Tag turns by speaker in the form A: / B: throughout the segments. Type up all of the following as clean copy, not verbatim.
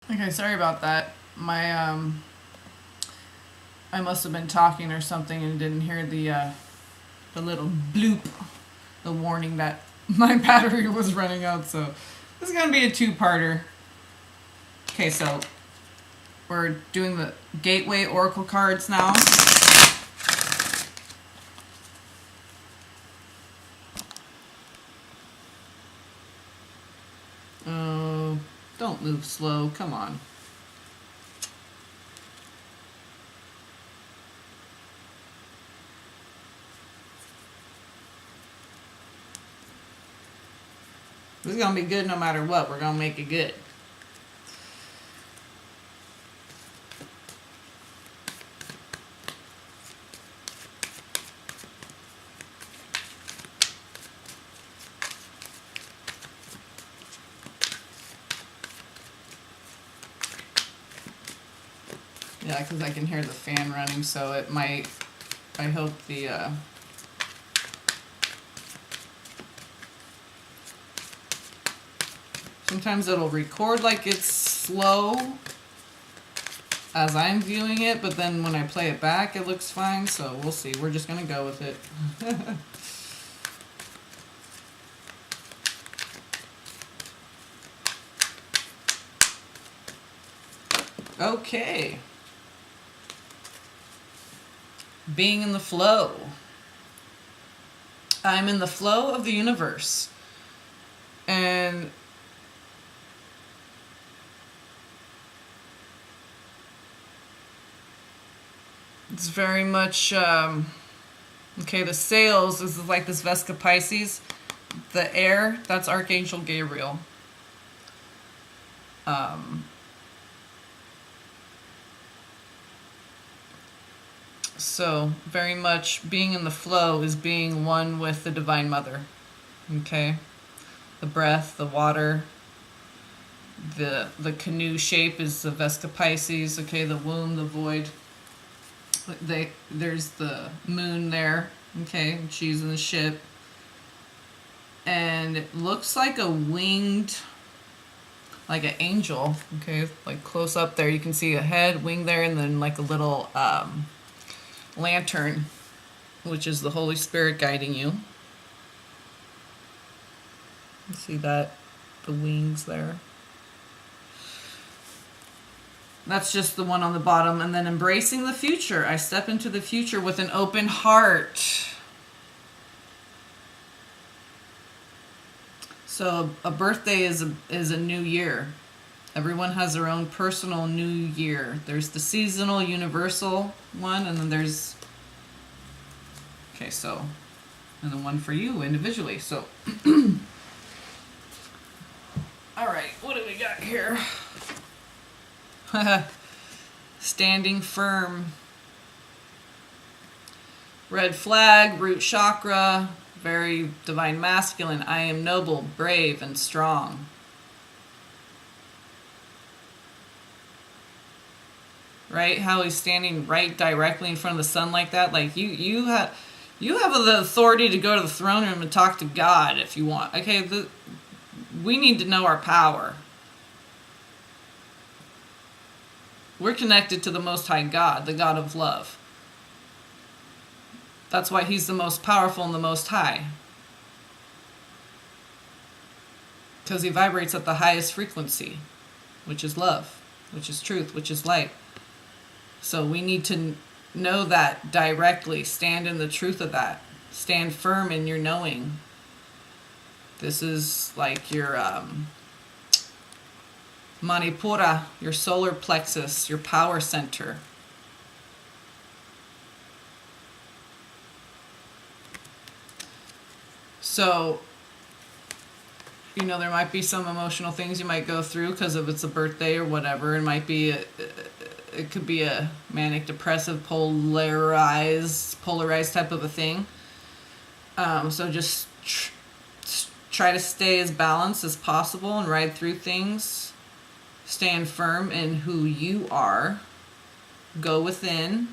A: Okay, sorry about that. I must have been talking or something and didn't hear the little bloop, the warning that my battery was running out. So this is gonna be a two-parter. Okay, so we're doing the Gateway Oracle cards now. Oh, don't move slow. Come on. This is gonna be good no matter what. We're gonna make it good. Yeah, because I can hear the fan running, so it might. I hope the. Sometimes it'll record like it's slow as I'm viewing it, but then when I play it back, it looks fine, so we'll see. We're just gonna go with it. Okay. Being in the flow. I'm in the flow of the universe. And it's very much, okay, the sails, this is like this Vesca Pisces. The air, that's Archangel Gabriel. So, very much being in the flow is being one with the Divine Mother. Okay? The breath, the water, the canoe shape is the Vesca Pisces. Okay, the womb, the void. There's the moon there. Okay, she's in the ship. And it looks like a winged, like an angel. Okay, like close up there, you can see a head, wing there, and then like a little lantern, which is the Holy Spirit guiding you. You see that? The wings there. That's just the one on the bottom. And then embracing the future. I step into the future with an open heart. So a birthday is a new year. Everyone has their own personal new year. There's the seasonal, universal one, and then there's... Okay, so... And then one for you individually. So... Alright, what do we got here? Standing firm. Red flag, root chakra, very divine masculine. I am noble, brave, and strong. Right? How he's standing right directly in front of the sun like that. Like you have the authority to go to the throne room and talk to God if you want. Okay, we need to know our power. We're connected to the Most High God, the God of love. That's why he's the most powerful and the most high. Because he vibrates at the highest frequency, which is love, which is truth, which is light. So we need to know that directly. Stand in the truth of that. Stand firm in your knowing. This is like your Manipura, your solar plexus, your power center. So, you know, there might be some emotional things you might go through because of it's a birthday or whatever. It might be it could be a manic depressive polarized type of a thing. So just try to stay as balanced as possible and ride through things. Stand firm in who you are. Go within.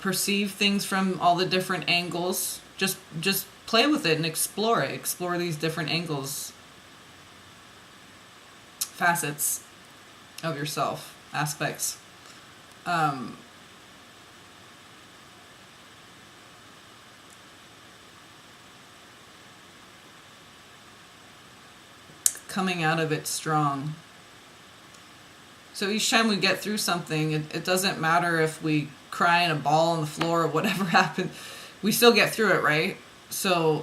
A: Perceive things from all the different angles. Just play with it and explore it. Explore these different angles. facets of yourself, aspects. Coming out of it strong. So each time we get through something, it doesn't matter if we cry in a ball on the floor or whatever happened, we still get through it, right? So,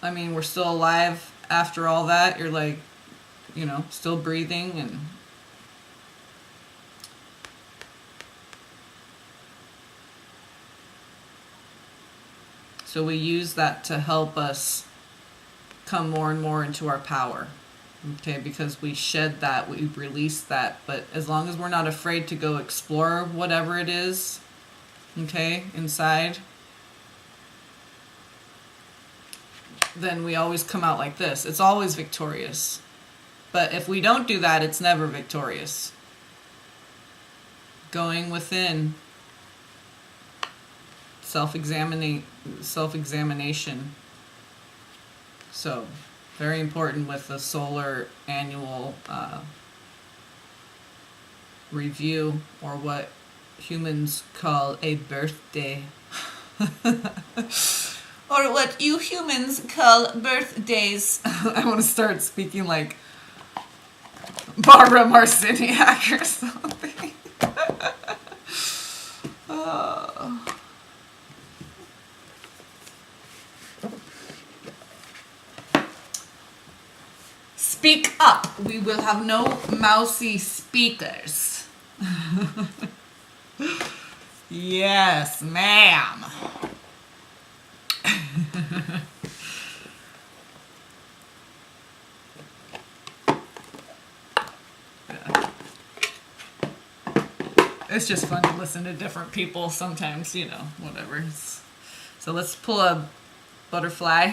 A: I mean, we're still alive after all that. You're like, you know, still breathing, and so we use that to help us come more and more into our power. Okay, because we shed that, we release that, but as long as we're not afraid to go explore whatever it is, okay, inside, then we always come out like this. It's always victorious. But if we don't do that, it's never victorious. Going within, self-examination. So, very important with the solar annual review, or what humans call a birthday. Or what you humans call birthdays. I want to start speaking like Barbara Marciniak or something. Speak up. We will have no mousy speakers. Yes, ma'am. It's just fun to listen to different people sometimes, you know, whatever. So let's pull a butterfly.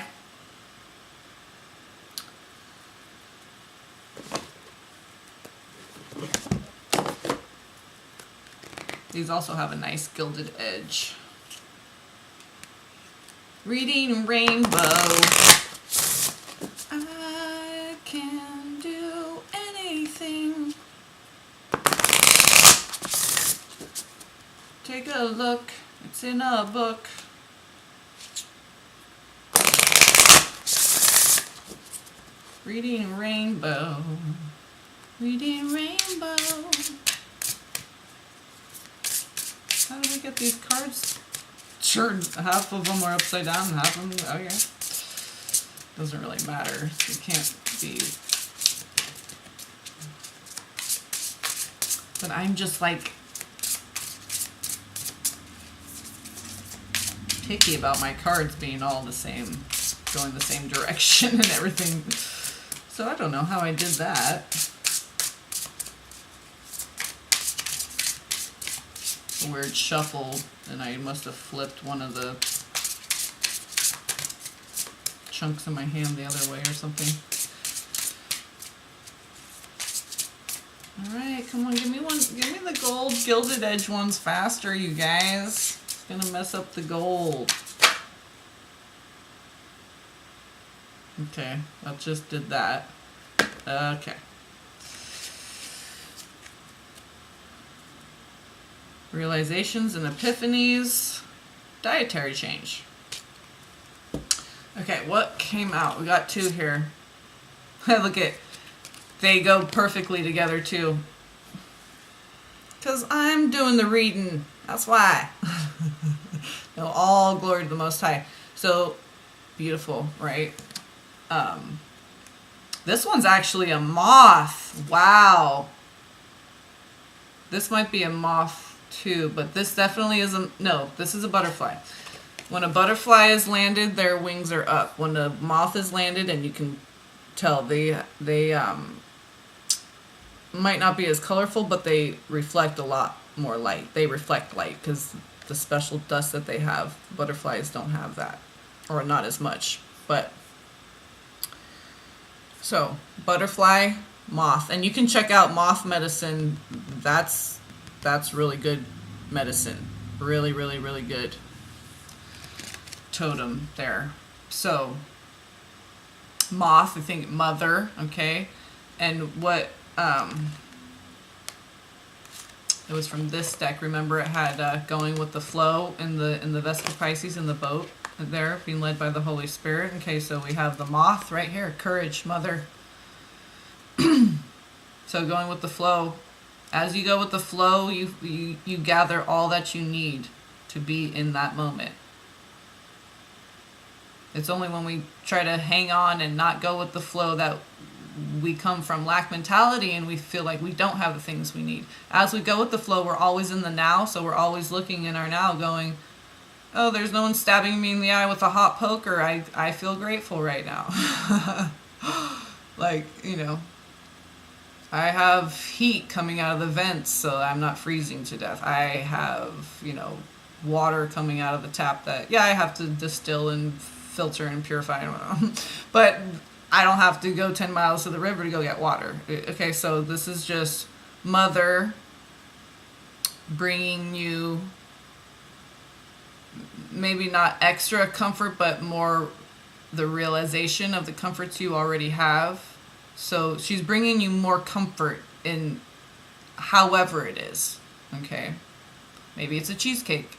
A: These also have a nice gilded edge. Reading Rainbow. I can do anything. Take a look. It's in a book. Reading Rainbow. Reading Rainbow. How do we get these cards? Sure, half of them are upside down, half of them, oh yeah. Doesn't really matter. You can't be. But I'm just like picky about my cards being all the same, going the same direction and everything. So I don't know how I did that. A weird shuffle, and I must have flipped one of the chunks in my hand the other way or something. Alright, come on, give me one. Give me the gold gilded edge ones faster, you guys. It's gonna mess up the gold. Okay, that just did that. Okay. Realizations and epiphanies. Dietary change. Okay, what came out? We got two here. Look at, they go perfectly together too. Because I'm doing the reading. That's why. No, all glory to the Most High. So, beautiful, right? This one's actually a moth. Wow. This might be a moth too, but this definitely is a, no, this is a butterfly. When a butterfly is landed, their wings are up. When a moth is landed, and you can tell they might not be as colorful, but they reflect a lot more light. They reflect light because the special dust that they have. Butterflies don't have that, or not as much. But so butterfly, moth, and you can check out moth medicine. That's really good medicine. Really, really, really good totem there. So moth, I think mother, okay. And what, it was from this deck. Remember, it had going with the flow in the Vestal Pisces in the boat there, being led by the Holy Spirit. Okay, so we have the moth right here, courage, mother. So going with the flow. As you go with the flow, you gather all that you need to be in that moment. It's only when we try to hang on and not go with the flow that we come from lack mentality and we feel like we don't have the things we need. As we go with the flow, we're always in the now, so we're always looking in our now going, oh, there's no one stabbing me in the eye with a hot poker. I feel grateful right now. Like, you know, I have heat coming out of the vents, so I'm not freezing to death. I have, you know, water coming out of the tap that, yeah, I have to distill and filter and purify, but I don't have to go 10 miles to the river to go get water. Okay, so this is just Mother bringing you maybe not extra comfort, but more the realization of the comforts you already have. So she's bringing you more comfort in however it is, okay? Maybe it's a cheesecake.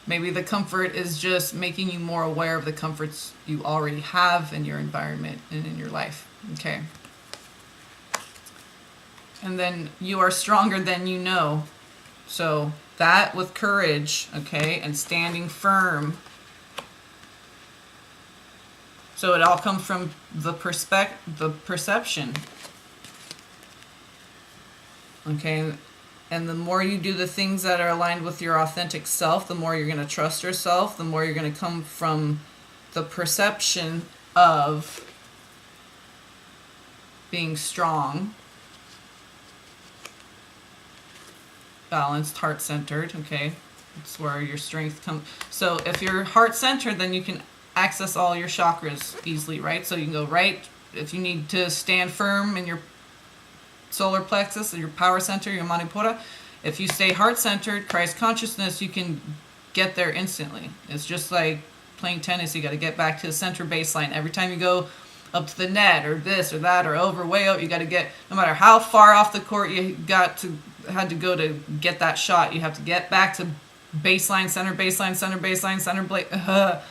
A: Maybe the comfort is just making you more aware of the comforts you already have in your environment and in your life. Okay. And then you are stronger than you know. So that with courage, okay, and standing firm. So it all comes from the perception. Okay. And the more you do the things that are aligned with your authentic self, the more you're going to trust yourself, the more you're going to come from the perception of being strong, balanced, heart-centered, okay? That's where your strength comes. So if you're heart-centered, then you can access all your chakras easily, right? So you can go right, if you need to stand firm in your solar plexus, your power center, your manipura. If you stay heart-centered, Christ consciousness, you can get there instantly. It's just like playing tennis. You got to get back to the center baseline. Every time you go up to the net or this or that or over, way out, you got to get, no matter how far off the court you had to go to get that shot, you have to get back to baseline, center baseline, center baseline, center blade. I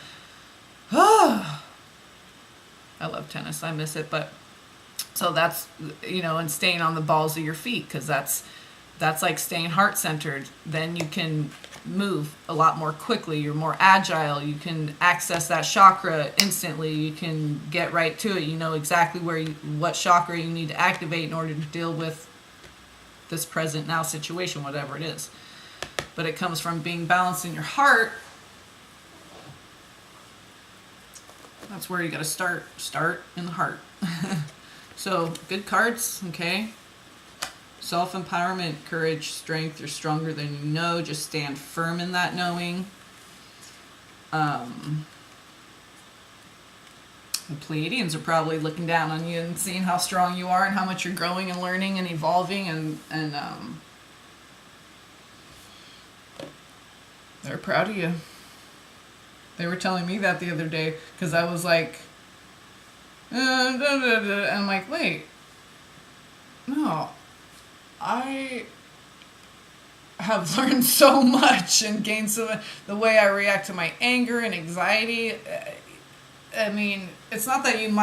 A: love tennis. I miss it, but so that's, you know, and staying on the balls of your feet, because that's like staying heart-centered. Then you can move a lot more quickly. You're more agile. You can access that chakra instantly. You can get right to it. You know exactly what chakra you need to activate in order to deal with this present now situation, whatever it is. But it comes from being balanced in your heart. That's where you got to start in the heart. So, good cards, okay? Self-empowerment, courage, strength. You're stronger than you know. Just stand firm in that knowing. The Pleiadians are probably looking down on you and seeing how strong you are and how much you're growing and learning and evolving, and they're proud of you. They were telling me that the other day, because I was like, and I'm like, wait, no, I have learned so much and gained so much. The way I react to my anger and anxiety. I mean, it's not that you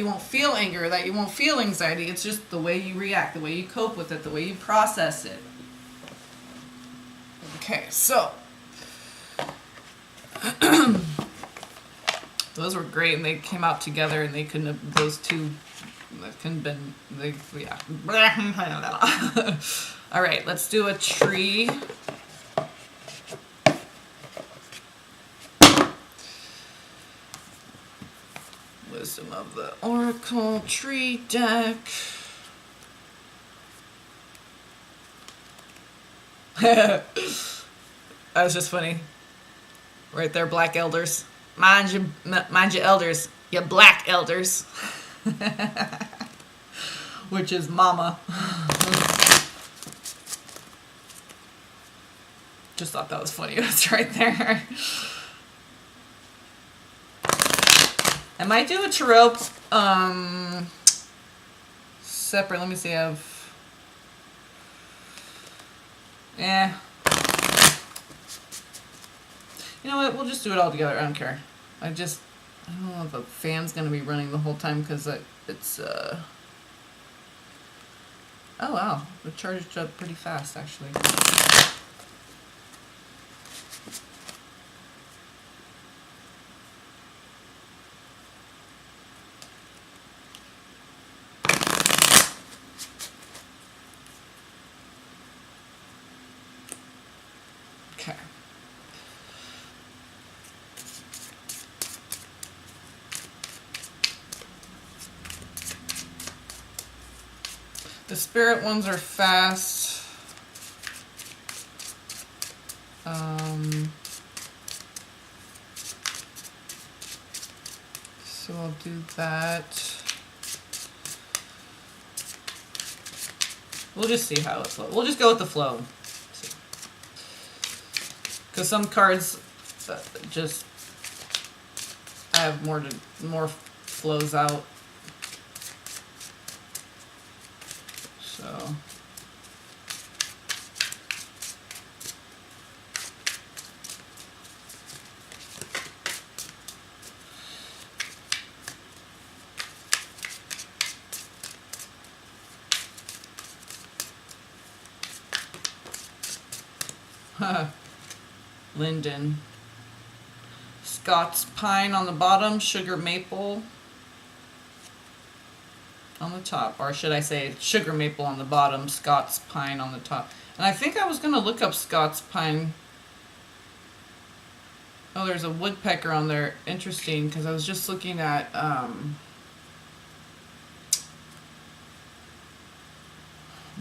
A: won't feel anger, that you won't feel anxiety. It's just the way you react, the way you cope with it, the way you process it. Okay, so those were great, and they came out together, and they couldn't have, those two, that couldn't have been, yeah. All right, let's do a tree. Wisdom of the Oracle tree deck. That was just funny. Right there, black elders. Mind your elders. You black elders. Which is mama. Just thought that was funny. It's right there. I might do a tarot separate. Let me see. I have. You know what? We'll just do it all together. I don't care. I don't know if a fan's gonna be running the whole time because it's. Oh wow, the charged up pretty fast actually. Okay. The spirit ones are fast. So I'll do that. We'll just see how it flows. We'll just go with the flow. Because some cards just I have more flows out. So linden, Scots pine on the bottom, sugar maple on the top, or should I say sugar maple on the bottom, Scots pine on the top. And I think I was going to look up Scots pine. Oh, there's a woodpecker on there. Interesting, because I was just looking at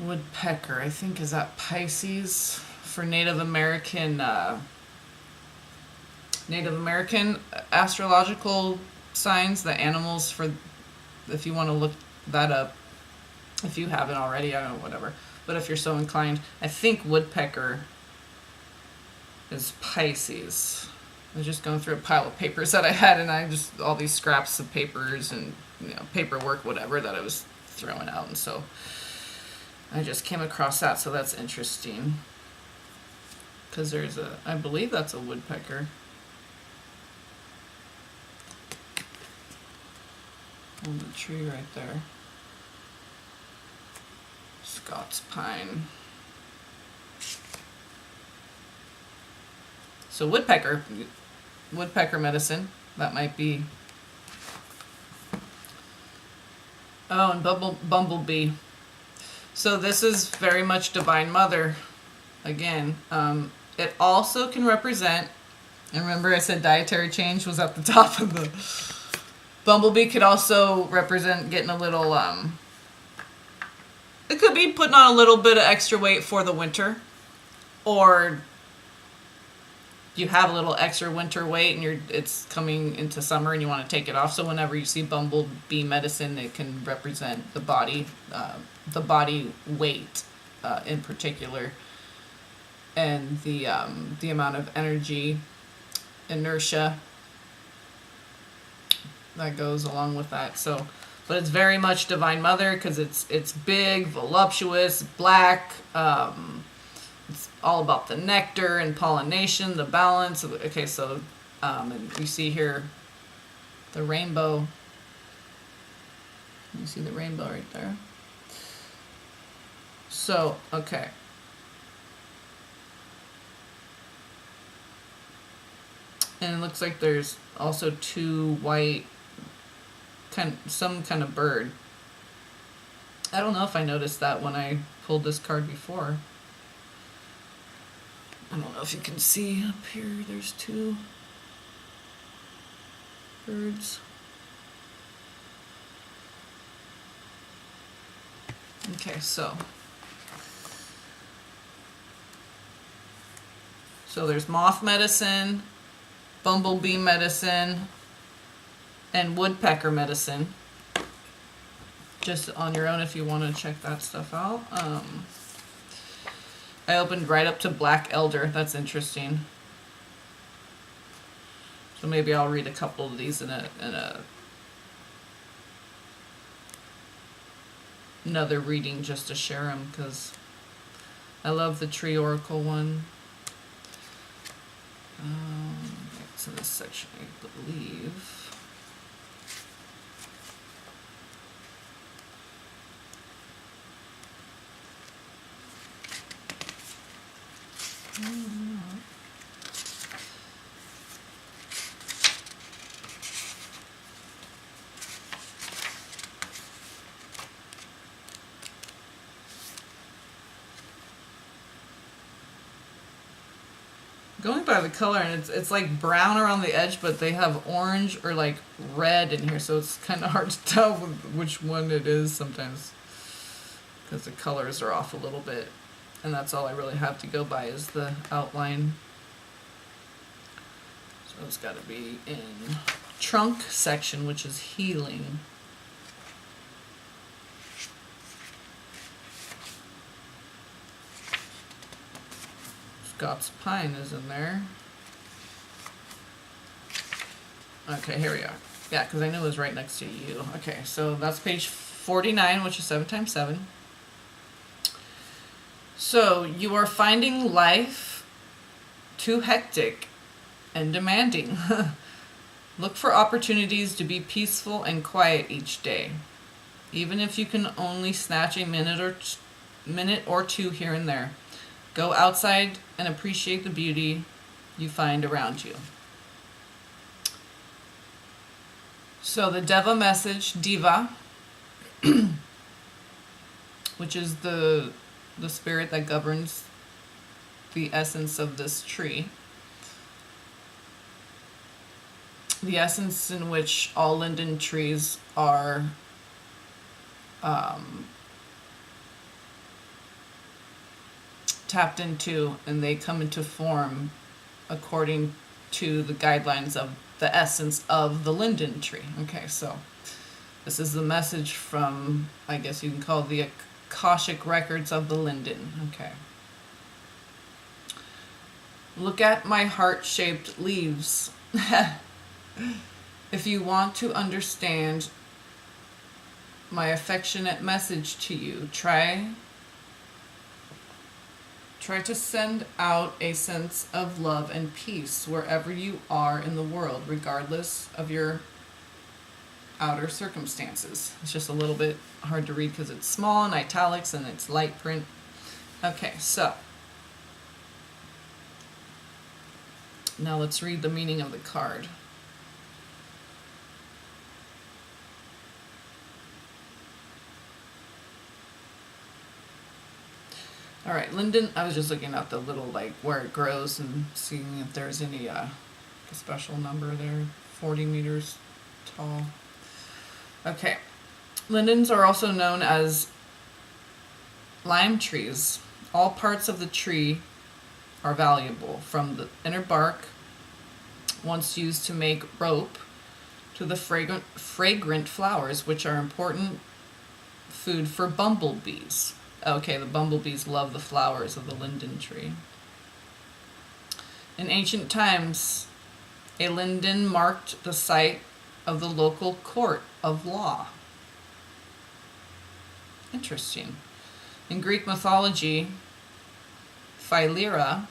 A: woodpecker. I think is that Pisces for Native American astrological signs, the animals for, if you want to look that up, if you haven't already, I don't know, whatever. But if you're so inclined, I think woodpecker is Pisces. I was just going through a pile of papers that I had, and I just, all these scraps of papers and, you know, paperwork, whatever, that I was throwing out. And so I just came across that, so that's interesting. Because there's I believe that's a woodpecker. On the tree right there. Scots pine. So woodpecker medicine, that might be. Oh, and bumblebee. So this is very much Divine Mother. Again, it also can represent, and remember I said dietary change was at the top of the. Bumblebee could also represent getting a little, it could be putting on a little bit of extra weight for the winter, or you have a little extra winter weight and it's coming into summer and you want to take it off. So whenever you see bumblebee medicine, it can represent the body weight in particular, and the amount of energy, inertia that goes along with that. So, but it's very much Divine Mother because it's big, voluptuous, black. It's all about the nectar and pollination, the balance. Okay, so and you see here the rainbow. You see the rainbow right there. So, okay. And it looks like there's also two white, some kind of bird. I don't know if I noticed that when I pulled this card before. I don't know if you can see up here, there's two birds. Okay, so there's moth medicine, bumblebee medicine, and woodpecker medicine. Just on your own if you want to check that stuff out. I opened right up to black elder. That's interesting. So maybe I'll read a couple of these in a another reading just to share them, because I love the tree oracle one. Back to this section, I believe. Going by the color, and it's like brown around the edge, but they have orange or like red in here, so it's kind of hard to tell which one it is sometimes, because the colors are off a little bit, and that's all I really have to go by is the outline. So it's got to be in trunk section, which is healing. Scots pine is in there. Okay, here we are. Yeah, because I knew it was right next to you. Okay, so that's page 49, which is 7 times 7. So you are finding life too hectic and demanding. Look for opportunities to be peaceful and quiet each day, even if you can only snatch a minute or two here and there. Go outside and appreciate the beauty you find around you. So the Deva message, Diva, which is the spirit that governs the essence of this tree. The essence in which all linden trees are tapped into, and they come into form according to the guidelines of the essence of the linden tree. Okay, so this is the message from, I guess you can call the Akashic records of the linden. Okay. Look at my heart-shaped leaves. If you want to understand my affectionate message to you, try to send out a sense of love and peace wherever you are in the world, regardless of your outer circumstances. It's just a little bit hard to read because it's small and italics and it's light print. Okay, so now let's read the meaning of the card. All right, linden, I was just looking at the little, like, where it grows and seeing if there's any a special number there. 40 meters tall. Okay. Lindens are also known as lime trees. All parts of the tree are valuable, from the inner bark, once used to make rope, to the fragrant flowers, which are important food for bumblebees. Okay, the bumblebees love the flowers of the linden tree. In ancient times, a linden marked the site of the local court of law. Interesting. In Greek mythology, Philyra,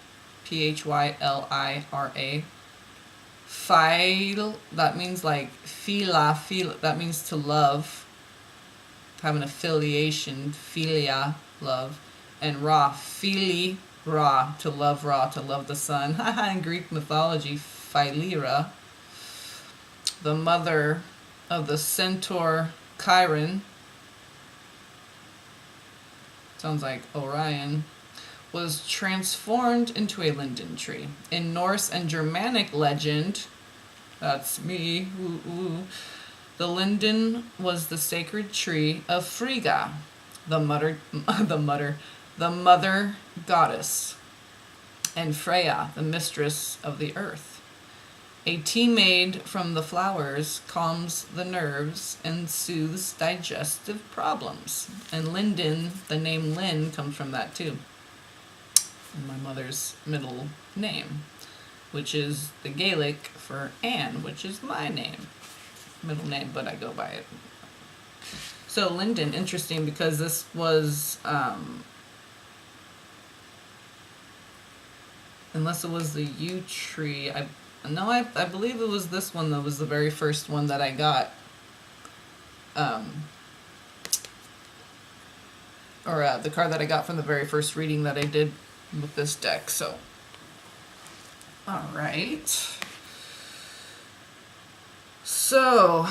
A: Phylyra, phil, that means like phila, that means to love, have an affiliation, philia, love, and ra, phili, ra, to love the sun. In Greek mythology, Philyra, the mother of the centaur Chiron, sounds like Orion, was transformed into a linden tree. In Norse and Germanic legend, that's me, the linden was the sacred tree of Frigga, the mother goddess, and Freya, the mistress of the earth. A tea made from the flowers calms the nerves and soothes digestive problems. And linden, the name Lynn, comes from that too. And my mother's middle name, which is the Gaelic for Anne, which is my name. Middle name, but I go by it. So linden, interesting, because this was, unless it was the yew tree, I believe it was this one that was the very first one that I got. Or the card that I got from the very first reading that I did with this deck. So, all right. So,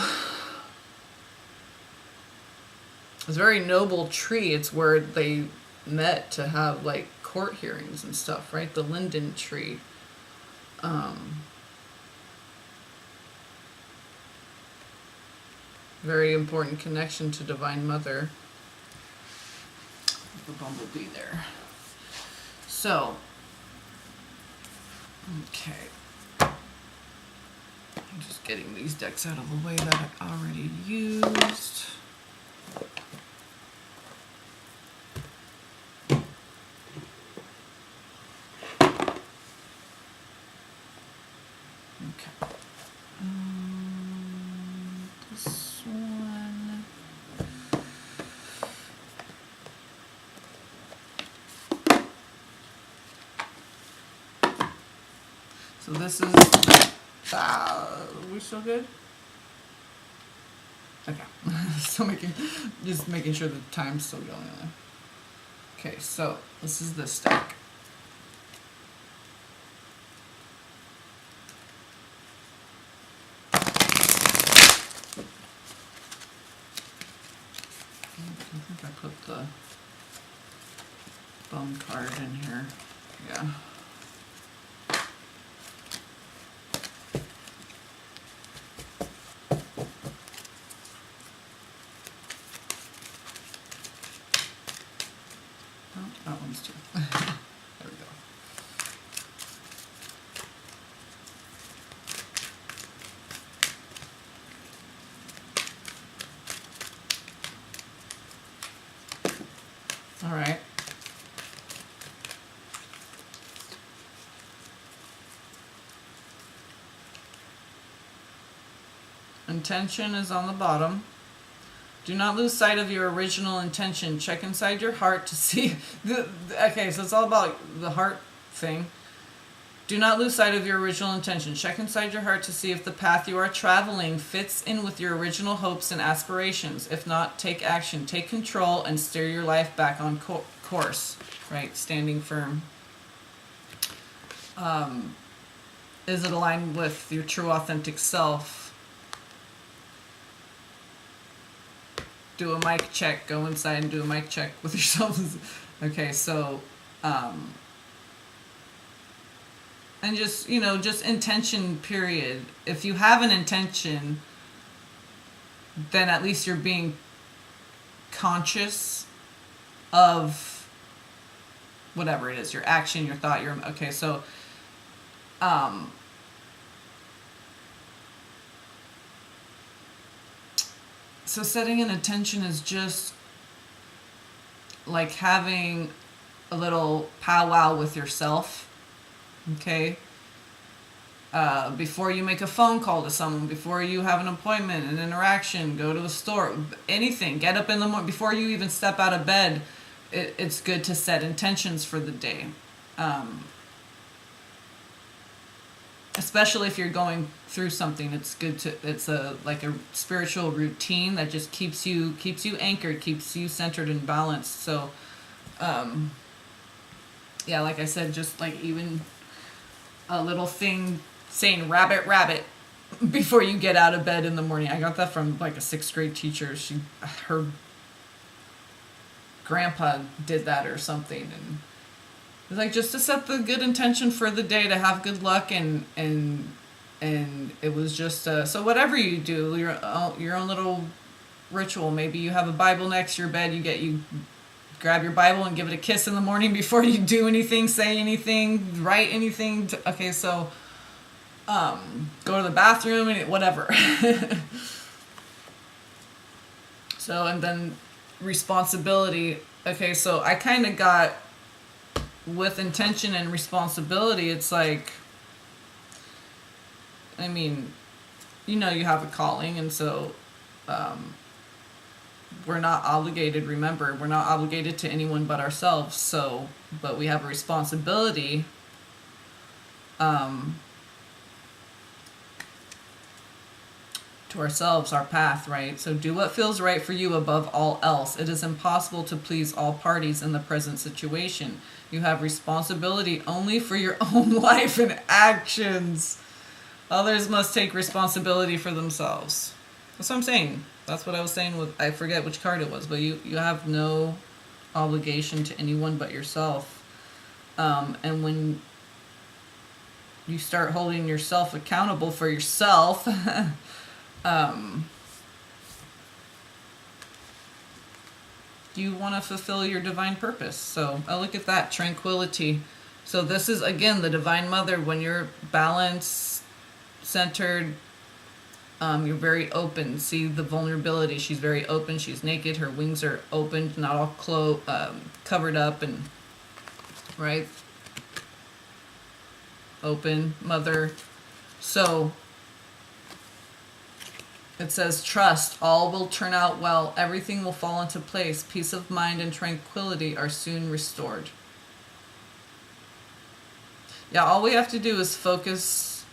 A: it's a very noble tree. It's where they met to have like court hearings and stuff, right? The linden tree. Very important connection to Divine Mother. The bumblebee there. So, okay. I'm just getting these decks out of the way that I already used. Okay. This one. So this is, are we still good? Okay. Still just making sure the time's still going on. Okay, so this is this deck. I think I put the bum card in here. Yeah. That one's too. There we go. All right. Intention is on the bottom. Do not lose sight of your original intention. Check inside your heart to see. Okay, so it's all about the heart thing. Do not lose sight of your original intention. Check inside your heart to see if the path you are traveling fits in with your original hopes and aspirations. If not, take action. Take control and steer your life back on course. Right? Standing firm. Is it aligned with your true authentic self? Do a mic check. Go inside and do a mic check with yourself. Okay, so, and just, just intention, period. If you have an intention, then at least you're being conscious of whatever it is, your action, your thought, okay, so, so setting an intention is just like having a little powwow with yourself, okay? Before you make a phone call to someone, before you have an appointment, an interaction, go to a store, anything, get up in the morning, before you even step out of bed, it's good to set intentions for the day. Especially if you're going through something, it's good to, it's like a spiritual routine that just keeps you anchored, keeps you centered and balanced. So, yeah, like I said, just like even a little thing saying rabbit, rabbit before you get out of bed in the morning. I got that from like a 6th grade teacher. Her grandpa did that or something, and like just to set the good intention for the day, to have good luck, and it was just so whatever you do, your own little ritual. Maybe you have a Bible next to your bed. You grab your Bible and give it a kiss in the morning before you do anything, say anything, write anything. Okay, so go to the bathroom and whatever. So, and then responsibility. Okay, so I kind of got, with intention and responsibility, it's like, I mean, you have a calling, and so we're not obligated, remember, we're not obligated to anyone but ourselves. So, but we have a responsibility to ourselves, our path, right? So do what feels right for you above all else. It is impossible to please all parties in the present situation. You have responsibility only for your own life and actions. Others must take responsibility for themselves. That's what I'm saying. That's what I was saying with, I forget which card it was, but you have no obligation to anyone but yourself. And when you start holding yourself accountable for yourself, you want to fulfill your divine purpose. So I look at that, tranquility. So this is, again, the Divine Mother. When you're balanced, centered, you're very open. See the vulnerability. She's very open. She's naked. Her wings are open, not all covered up, and right, open mother. So it says, trust, all will turn out well. Everything will fall into place. Peace of mind and tranquility are soon restored. Yeah, all we have to do is focus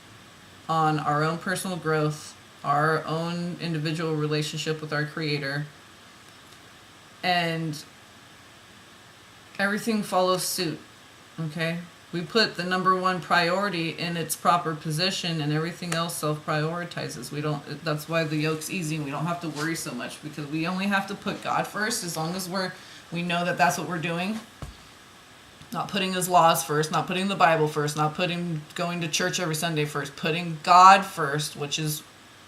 A: on our own personal growth, our own individual relationship with our Creator, and everything follows suit, okay? We put the number one priority in its proper position, and everything else self-prioritizes. That's why the yoke's easy, and we don't have to worry so much, because we only have to put God first, as long as we know that that's what we're doing. Not putting His laws first, not putting the Bible first, not putting going to church every Sunday first, putting God first, which is,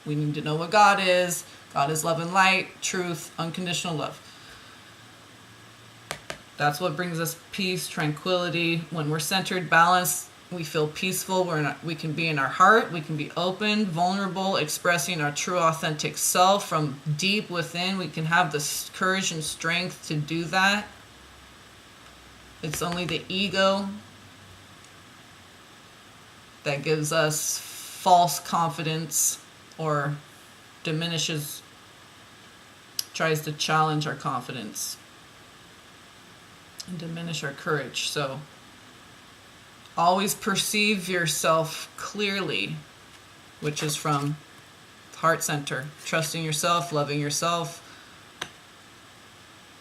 A: we need to know what God is. God is love and light, truth, unconditional love. That's what brings us peace, tranquility. When we're centered, balanced, we feel peaceful. We can be in our heart. We can be open, vulnerable, expressing our true, authentic self from deep within. We can have the courage and strength to do that. It's only the ego that gives us false confidence or tries to challenge our confidence and diminish our courage. So always perceive yourself clearly, which is from heart center, trusting yourself, loving yourself.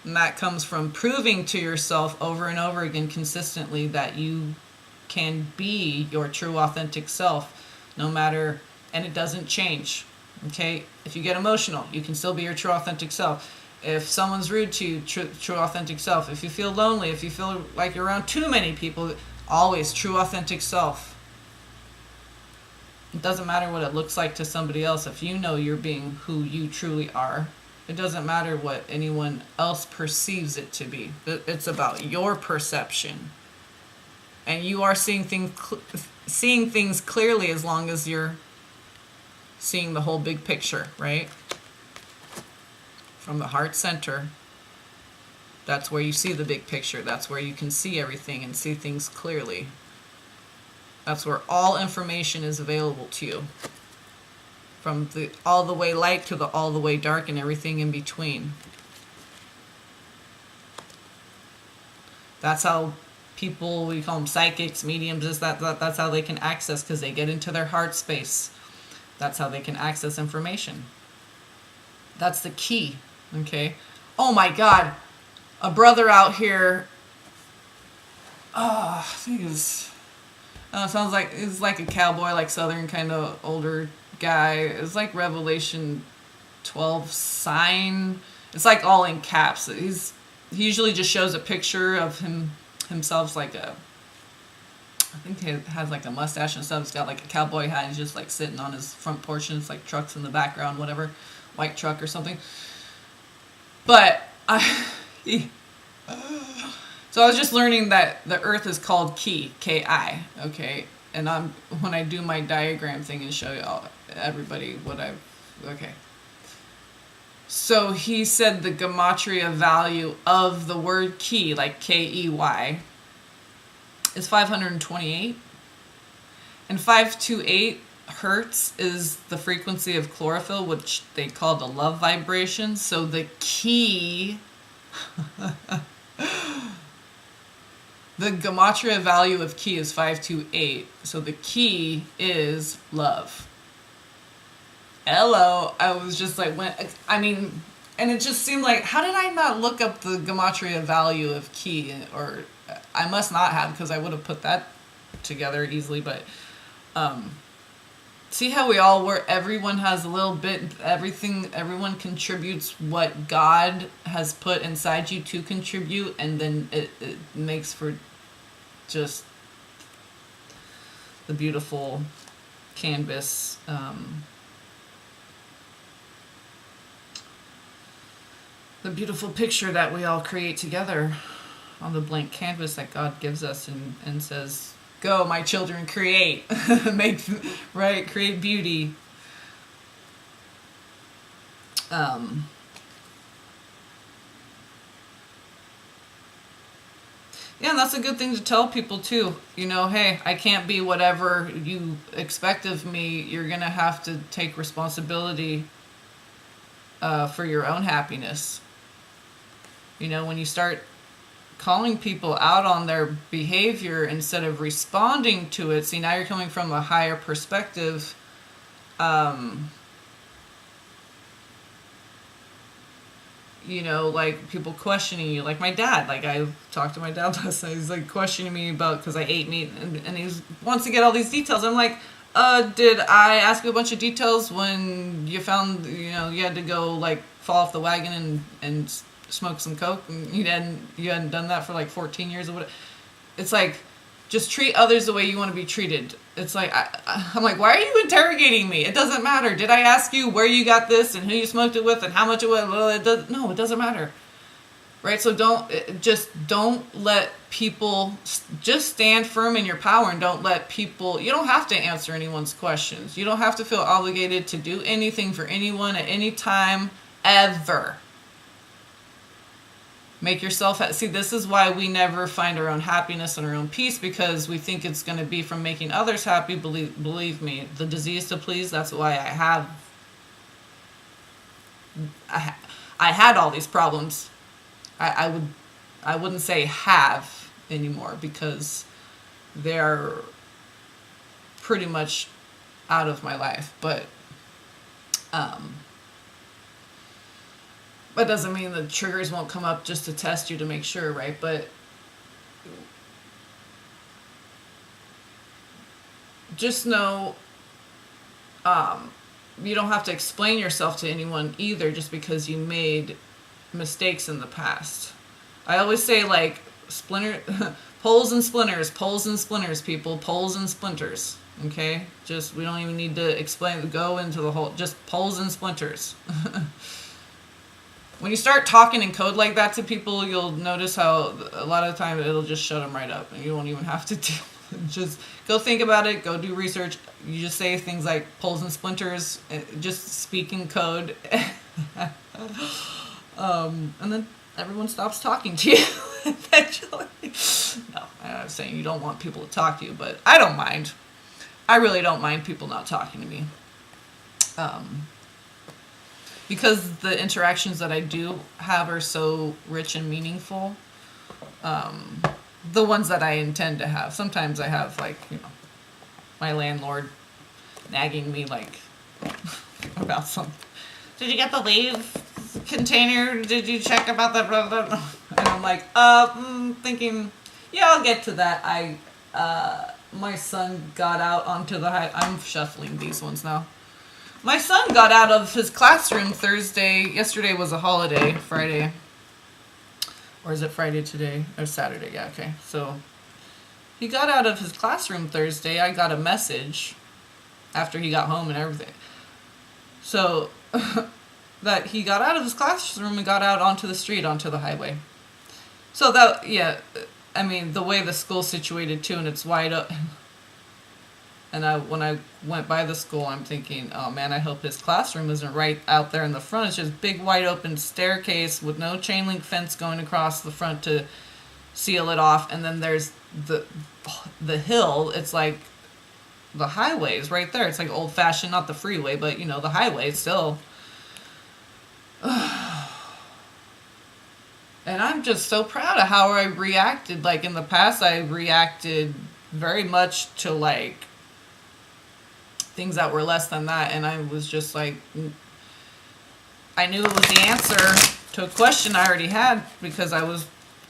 A: And that comes from proving to yourself over and over again consistently that you can be your true authentic self, no matter, and it doesn't change. Okay? If you get emotional, you can still be your true authentic self. If someone's rude to you, true authentic self. If you feel lonely, if you feel like you're around too many people, always true authentic self. It doesn't matter what it looks like to somebody else. If you know you're being who you truly are, it doesn't matter what anyone else perceives it to be. It's about your perception. And you are seeing things clearly as long as you're seeing the whole big picture, right? From the heart center, that's where you see the big picture. That's where you can see everything and see things clearly. That's where all information is available to you. From the all the way light to the all the way dark and everything in between. That's how people, we call them psychics, mediums, that's how they can access, because they get into their heart space. That's how they can access information. That's the key, okay? Oh my God, a brother out here, I think sounds like, it's like a cowboy, like Southern kind of older guy. It's like Revelation 12 sign. It's like all in caps. He usually just shows a picture of himself, like I think he has like a mustache and stuff. He's got like a cowboy hat. He's just like sitting on his front porch, and it's like trucks in the background, whatever, white truck or something. But so I was just learning that the earth is called Ki, Ki, okay? And when I do my diagram thing and show everybody what okay. So he said the gematria value of the word Ki, like Key, is 528. And 528 hertz is the frequency of chlorophyll, which they call the love vibration. So the key, the gematria value of key is 528. So the key is love. Hello. I was just like, and it just seemed like, how did I not look up the gematria value of key? Or I must not have, because I would have put that together easily. But see how we all were, everyone has a little bit, everyone contributes what God has put inside you to contribute, and then it makes for just the beautiful canvas. The beautiful picture that we all create together on the blank canvas that God gives us, and says, go, my children, create. Create beauty. Yeah, and that's a good thing to tell people too. Hey, I can't be whatever you expect of me. You're going to have to take responsibility for your own happiness. When you start calling people out on their behavior instead of responding to it, see, now you're coming from a higher perspective. Like people questioning you, like my dad. Like I talked to my dad last night. He's like questioning me about, because I ate meat, and he wants to get all these details. I'm like, did I ask you a bunch of details when you found, you had to go like fall off the wagon and smoke some coke, and you hadn't done that for like 14 years or what? It's like, just treat others the way you want to be treated. It's like, I'm like, why are you interrogating me? It doesn't matter. Did I ask you where you got this and who you smoked it with and how much it was? Well, no, it doesn't matter. Right? So don't let people, just stand firm in your power, and don't let people, you don't have to answer anyone's questions. You don't have to feel obligated to do anything for anyone at any time, ever. Make yourself see, this is why we never find our own happiness and our own peace, because we think it's going to be from making others happy. Believe me, the disease to please, that's why I had all these problems. I wouldn't say have anymore, because they're pretty much out of my life. But that doesn't mean the triggers won't come up just to test you to make sure, right? But just know, you don't have to explain yourself to anyone either, just because you made mistakes in the past. I always say, like, poles and splinters, people, poles and splinters. Okay? Just, we don't even need to go into the whole, just poles and splinters. When you start talking in code like that to people, you'll notice how a lot of the time it'll just shut them right up, and you won't even have to just go think about it, go do research. You just say things like poles and splinters, just speak in code, and then everyone stops talking to you eventually. No, I'm saying you don't want people to talk to you, but I don't mind. I really don't mind people not talking to me. Because the interactions that I do have are so rich and meaningful. The ones that I intend to have. Sometimes I have, like, my landlord nagging me, like, about something. Did you get the leave container? Did you check about that? Blah, blah, blah? And I'm like, thinking, yeah, I'll get to that. My son got out onto the I'm shuffling these ones now. My son got out of his classroom Thursday. Yesterday was a holiday, Friday. Or is it Friday today? Or Saturday, yeah, okay. So he got out of his classroom Thursday. I got a message after he got home and everything. So that he got out of his classroom and got out onto the street, onto the highway. So that, yeah, I mean, the way the school's situated too, and it's wide up. And when I went by the school, I'm thinking, oh man, I hope his classroom isn't right out there in the front. It's just big, wide open staircase with no chain link fence going across the front to seal it off. And then there's the hill. It's like the highway is right there. It's like old fashioned, not the freeway, but you know, the highway still. And I'm just so proud of how I reacted. Like in the past, I reacted very much to like things that were less than that. And I was just like, I knew it was the answer to a question I already had because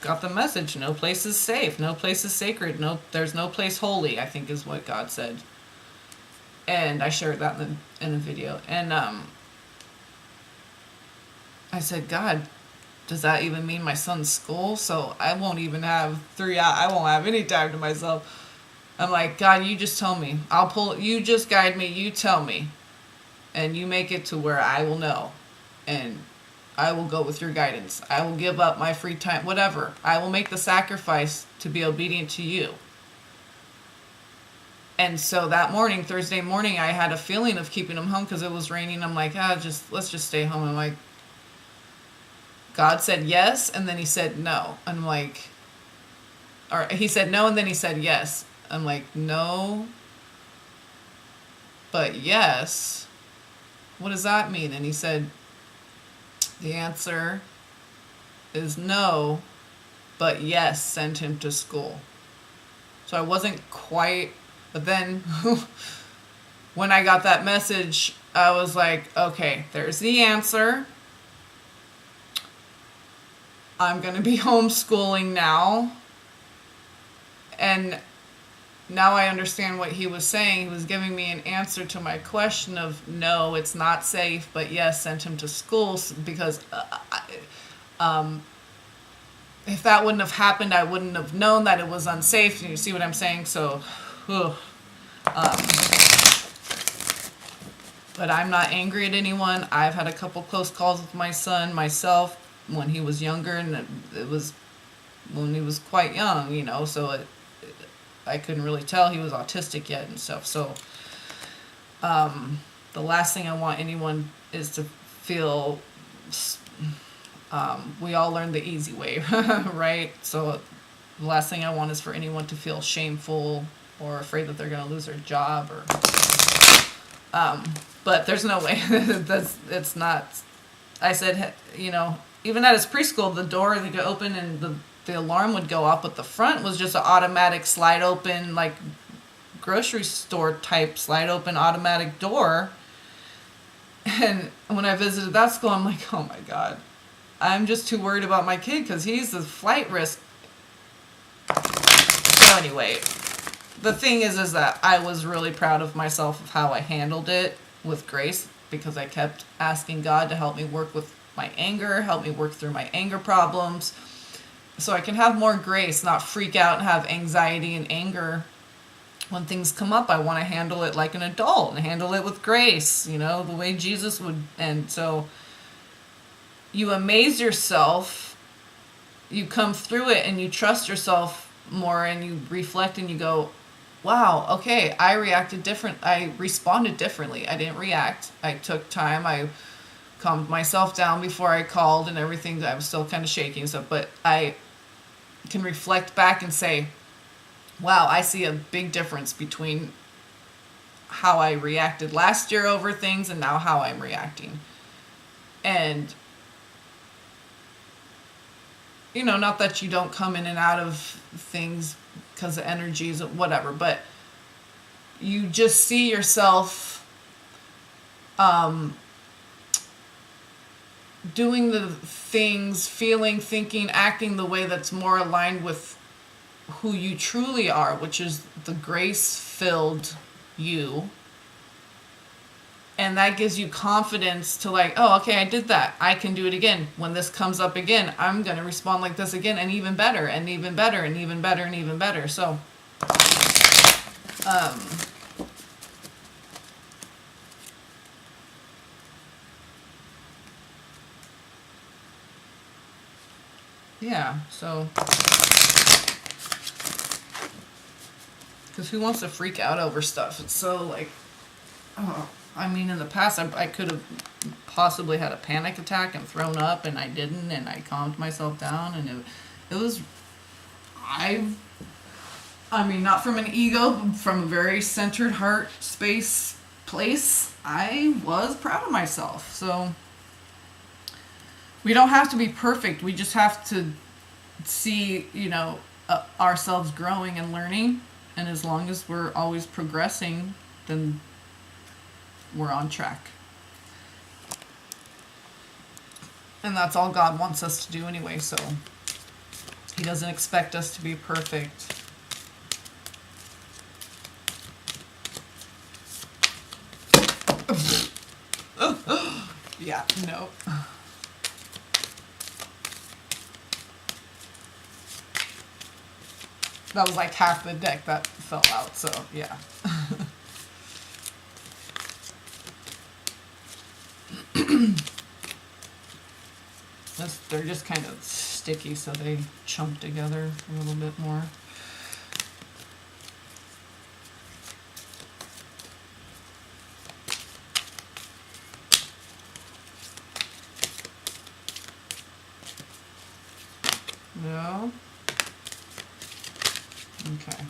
A: got the message. No place is safe. No place is sacred. No, there's no place holy, I think is what God said. And I shared that in the video. And I said, God, does that even mean my son's school? So I won't even have I won't have any time to myself. I'm like, God, you just tell me. You just guide me. You tell me. And you make it to where I will know. And I will go with your guidance. I will give up my free time, whatever. I will make the sacrifice to be obedient to you. And so that morning, Thursday morning, I had a feeling of keeping him home because it was raining. I'm like, let's just stay home. I'm like, God said yes, and then he said no. I'm like, or he said no, and then he said yes. I'm like, no, but yes. What does that mean? And he said, the answer is no, but yes, send him to school. So I wasn't quite, but then when I got that message, I was like, okay, there's the answer. I'm going to be homeschooling now. And now I understand what he was saying. He was giving me an answer to my question of no, it's not safe, but yes, send him to school because if that wouldn't have happened, I wouldn't have known that it was unsafe. You see what I'm saying? So, but I'm not angry at anyone. I've had a couple close calls with my son myself when he was younger, and it was when he was quite young, you know, so I couldn't really tell he was autistic yet and stuff. So the last thing I want anyone is to feel, we all learn the easy way, right? So the last thing I want is for anyone to feel shameful or afraid that they're going to lose their job or, but there's no way. It's not. I said, you know, even at his preschool, the door would open and the alarm would go off, but the front was just an automatic slide open, like grocery store type slide open automatic door. And when I visited that school, I'm like, oh my God, I'm just too worried about my kid because he's the flight risk. So anyway, the thing is that I was really proud of myself of how I handled it with grace, because I kept asking God to help me work with my anger, help me work through my anger problems, so I can have more grace, not freak out and have anxiety and anger when things come up. I want to handle it like an adult and handle it with grace, you know, the way Jesus would. And so you amaze yourself, you come through it and you trust yourself more and you reflect and you go, wow, okay, I responded differently. I didn't react. I took time. I calmed myself down before I called and everything. I was still kind of shaking and stuff, but I can reflect back and say, wow, I see a big difference between how I reacted last year over things and now how I'm reacting. And, you know, not that you don't come in and out of things because of energies or whatever, but you just see yourself doing the things, feeling, thinking, acting the way that's more aligned with who you truly are, which is the grace-filled you. And that gives you confidence to like, oh, okay, I did that. I can do it again. When this comes up again, I'm going to respond like this again, and even better, and even better, and even better, and even better. So, yeah, so, because who wants to freak out over stuff? It's so like, oh, I mean, in the past, I could have possibly had a panic attack and thrown up, and I didn't, and I calmed myself down, and it was, I mean, not from an ego, but from a very centered heart space place, I was proud of myself. So we don't have to be perfect. We just have to see, ourselves growing and learning. And as long as we're always progressing, then we're on track. And that's all God wants us to do anyway, so He doesn't expect us to be perfect. Yeah, no. That was like half the deck that fell out, so yeah. They're just kind of sticky, so they chunk together a little bit more. No? Okay.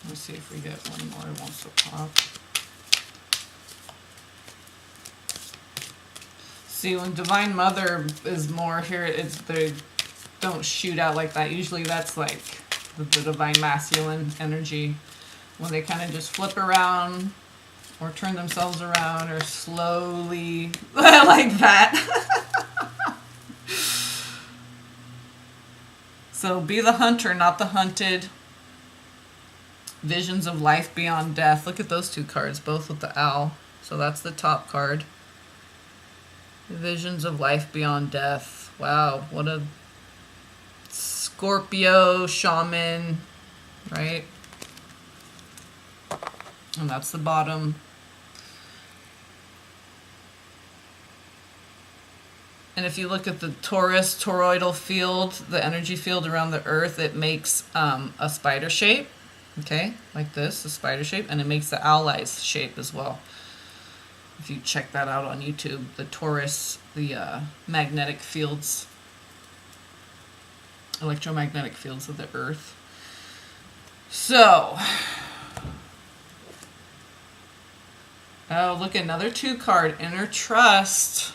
A: Let's see if we get one more that wants to pop. See, when Divine Mother is more here, they don't shoot out like that. Usually that's like the Divine Masculine energy. When they kind of just flip around or turn themselves around or slowly like that. So be the hunter, not the hunted. Visions of life beyond death. Look at those two cards, both with the owl. So that's the top card. Visions of life beyond death. Wow, what a Scorpio shaman, right? And that's the bottom. And if you look at the Taurus toroidal field, the energy field around the earth, it makes a spider shape. Okay, like this, a spider shape, and it makes the owl eyes shape as well. If you check that out on YouTube, the Taurus, the magnetic fields, electromagnetic fields of the earth. So, oh, look, another 2 card, Inner Trust.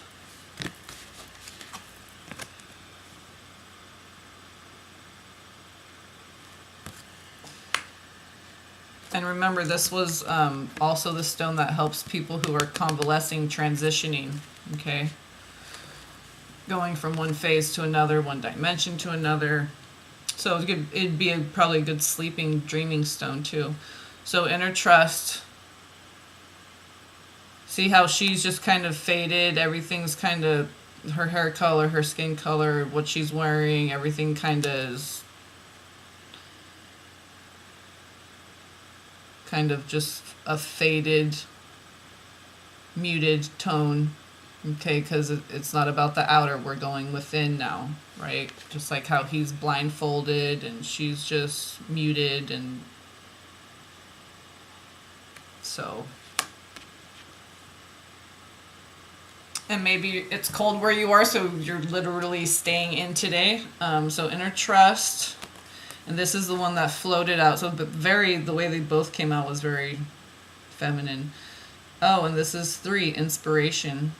A: And remember, this was also the stone that helps people who are convalescing, transitioning, okay? Going from one phase to another, one dimension to another. So it'd be probably a good sleeping, dreaming stone too. So Inner Trust. See how she's just kind of faded? Everything's kind of, her hair color, her skin color, what she's wearing, everything kind of is kind of just a faded, muted tone, okay, because it's not about the outer, we're going within now, right? Just like how he's blindfolded and she's just muted, and so, and maybe it's cold where you are, so you're literally staying in today. So Inner Trust. And this is the one that floated out. So the way they both came out was very feminine. Oh, and this is 3, Inspiration.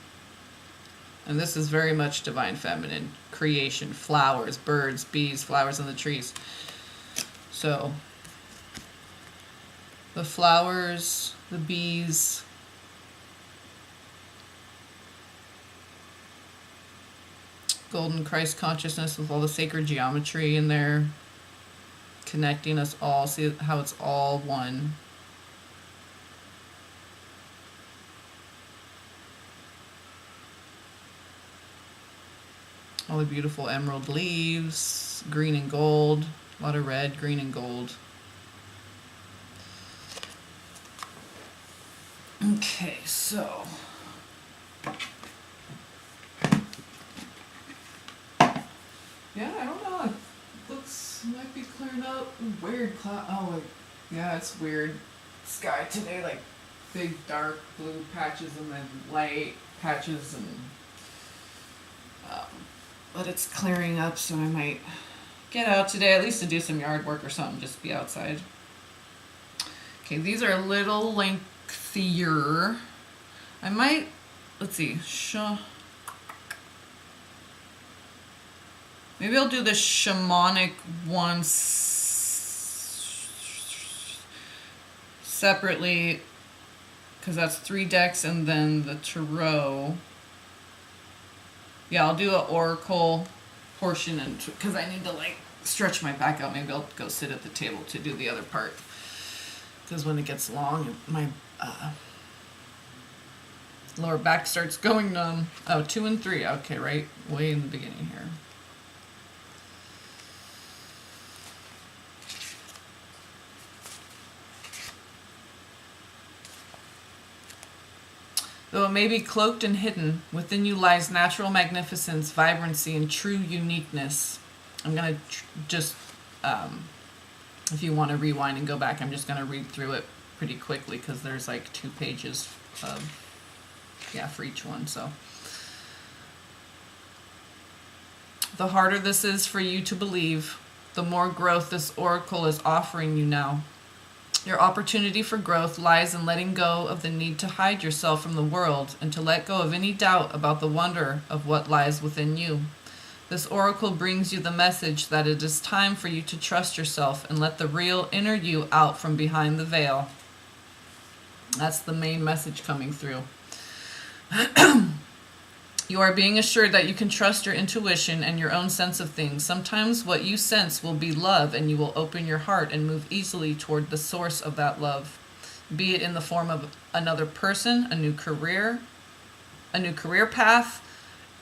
A: And this is very much divine feminine. Creation, flowers, birds, bees, flowers on the trees. So the flowers, the bees, golden Christ consciousness with all the sacred geometry in there. Connecting us all. See how it's all one. All the beautiful emerald leaves, green and gold, a lot of red, green and gold. Okay, so yeah, I don't know. It looks clouds might be cleared up. Weird cloud. Oh, like, yeah, it's weird. Sky today, like big dark blue patches and then light patches and. But it's clearing up, so I might get out today, at least to do some yard work or something, just be outside. Okay, these are a little lengthier. I might, let's see, maybe I'll do the Shamanic one separately, because that's 3 decks, and then the Tarot. Yeah, I'll do an Oracle portion, and because I need to like stretch my back out. Maybe I'll go sit at the table to do the other part. Because when it gets long, my lower back starts going numb. Oh, 2 and 3. Okay, right way in the beginning here. Though it may be cloaked and hidden, within you lies natural magnificence, vibrancy, and true uniqueness. I'm going to just, if you want to rewind and go back, I'm just going to read through it pretty quickly because there's like 2 pages of, for each one. So the harder this is for you to believe, the more growth this oracle is offering you now. Your opportunity for growth lies in letting go of the need to hide yourself from the world and to let go of any doubt about the wonder of what lies within you. This oracle brings you the message that it is time for you to trust yourself and let the real inner you out from behind the veil. That's the main message coming through. You are being assured that you can trust your intuition and your own sense of things. Sometimes what you sense will be love, and you will open your heart and move easily toward the source of that love, be it in the form of another person, a new career path,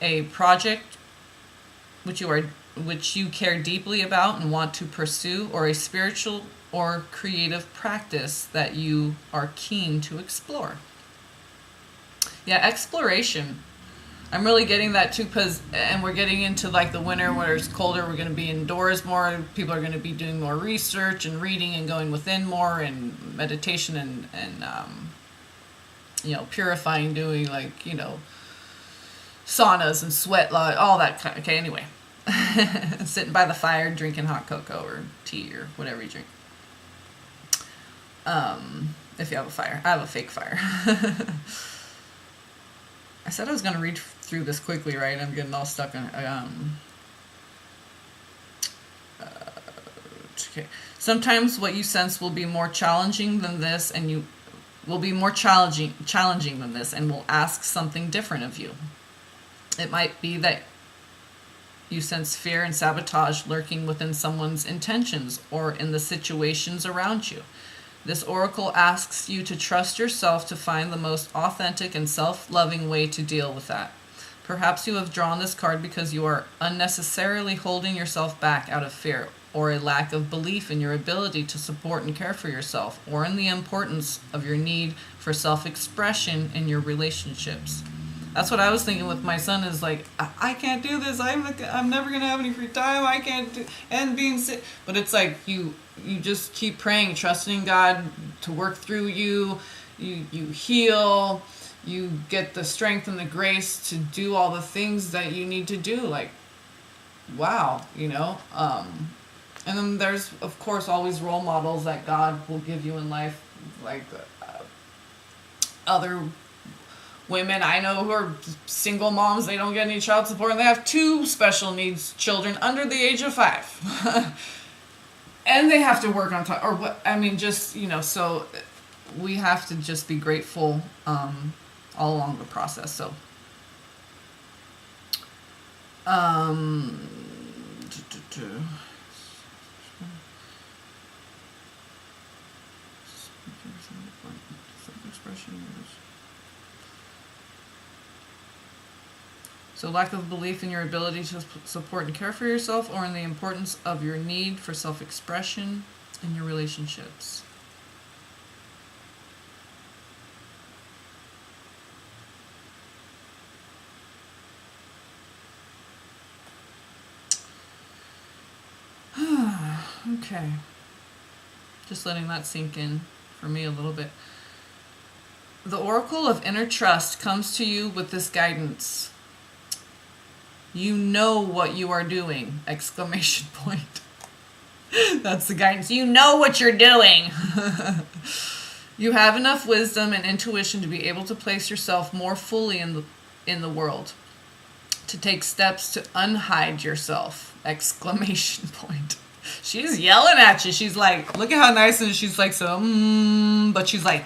A: a project which you care deeply about and want to pursue, or a spiritual or creative practice that you are keen to explore. Yeah, exploration. I'm really getting that too, and we're getting into like the winter where it's colder. We're going to be indoors more. People are going to be doing more research and reading and going within more, and meditation and purifying, doing like, saunas and sweat lodge, all that kind of, okay, anyway. Sitting by the fire, drinking hot cocoa or tea or whatever you drink. If you have a fire. I have a fake fire. I said I was going to read through this quickly, right? I'm getting all stuck on okay. Sometimes what you sense will be more challenging than this, and you will be more challenging than this, and will ask something different of you. It might be that you sense fear and sabotage lurking within someone's intentions or in the situations around you. This oracle asks you to trust yourself to find the most authentic and self-loving way to deal with that. Perhaps you have drawn this card because you are unnecessarily holding yourself back out of fear, or a lack of belief in your ability to support and care for yourself, or in the importance of your need for self-expression in your relationships. That's what I was thinking with my son, is like, I can't do this. I'm never going to have any free time. I can't do, and being sick. But it's like you just keep praying, trusting God to work through you. You heal. You get the strength and the grace to do all the things that you need to do. Like, wow, And then there's, of course, always role models that God will give you in life, like other women I know who are single moms. They don't get any child support, and they have 2 special needs children under the age of 5. And they have to work on time, or what? I mean, just, so we have to just be grateful all along the process. So, So lack of belief in your ability to support and care for yourself, or in the importance of your need for self-expression in your relationships. Okay. Just letting that sink in for me a little bit. The Oracle of Inner Trust comes to you with this guidance. You know what you are doing! Exclamation point. That's the guidance. You know what you're doing! You have enough wisdom and intuition to be able to place yourself more fully in the world. To take steps to unhide yourself! Exclamation point. She's yelling at you. She's like, look at how nice, and she's like, but she's like,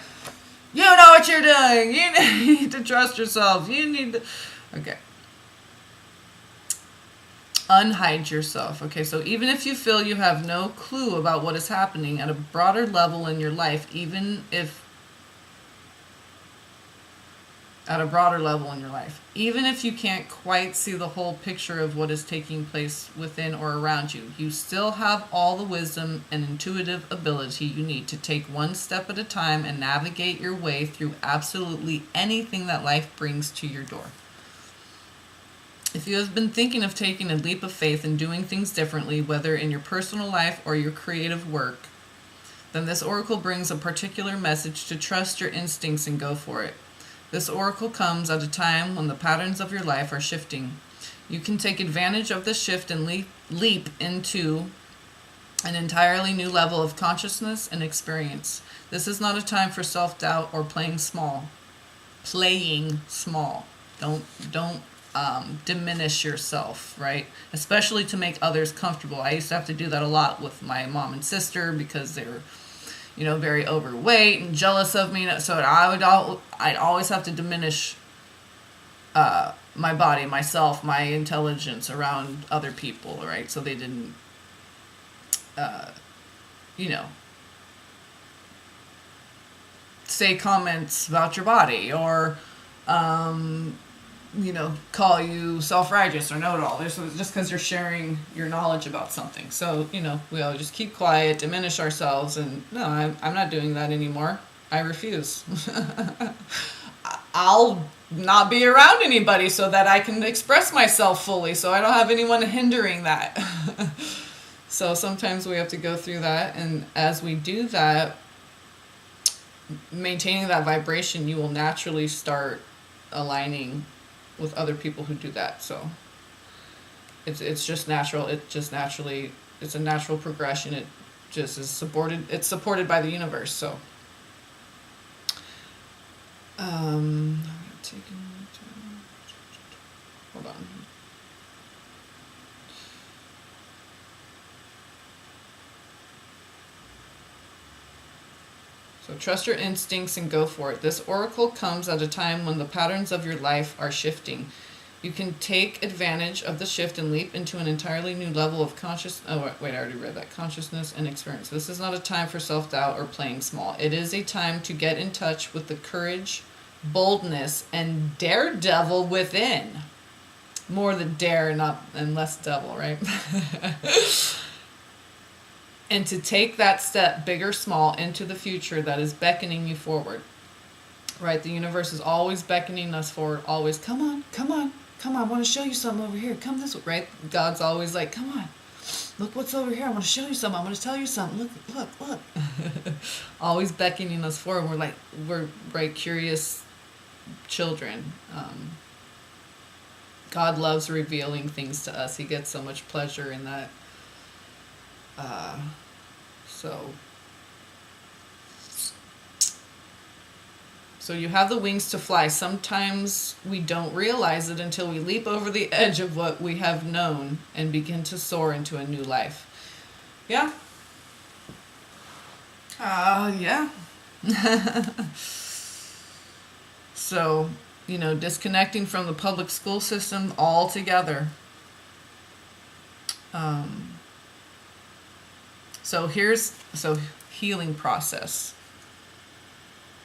A: you know what you're doing. You need to trust yourself. You need to, okay. Unhide yourself. Okay, so even if you feel you have no clue about what is happening at a broader level in your life, even if you can't quite see the whole picture of what is taking place within or around you, you still have all the wisdom and intuitive ability you need to take one step at a time and navigate your way through absolutely anything that life brings to your door. If you have been thinking of taking a leap of faith and doing things differently, whether in your personal life or your creative work, then this oracle brings a particular message to trust your instincts and go for it. This oracle comes at a time when the patterns of your life are shifting. You can take advantage of this shift and leap into an entirely new level of consciousness and experience. This is not a time for self-doubt or playing small. Playing small. Don't diminish yourself, right? Especially to make others comfortable. I used to have to do that a lot with my mom and sister because they were, very overweight and jealous of me. So I'd always have to diminish my body, myself, my intelligence around other people, right? So they didn't, say comments about your body or, call you self-righteous or know-it-all. Just because you're sharing your knowledge about something. So, we all just keep quiet, diminish ourselves, and no, I'm not doing that anymore. I refuse. I'll not be around anybody so that I can express myself fully, so I don't have anyone hindering that. So sometimes we have to go through that, and as we do that, maintaining that vibration, you will naturally start aligning with other people who do that. So it's just natural. It's a natural progression. It just is supported. It's supported by the universe. So hold on. So trust your instincts and go for it. This oracle comes at a time when the patterns of your life are shifting. You can take advantage of the shift and leap into an entirely new level of consciousness. Oh, wait, I already read that. Consciousness and experience. This is not a time for self-doubt or playing small. It is a time to get in touch with the courage, boldness, and daredevil within. More the dare and less devil, right? And to take that step, big or small, into the future that is beckoning you forward. Right? The universe is always beckoning us forward. Always, come on. I want to show you something over here. Come this way. Right? God's always like, come on. Look what's over here. I want to show you something. I want to tell you something. Look. Always beckoning us forward. We're right, curious children. God loves revealing things to us. He gets so much pleasure in that. So you have the wings to fly. Sometimes we don't realize it until we leap over the edge of what we have known and begin to soar into a new life. Yeah. Yeah. So, disconnecting from the public school system altogether. So healing process.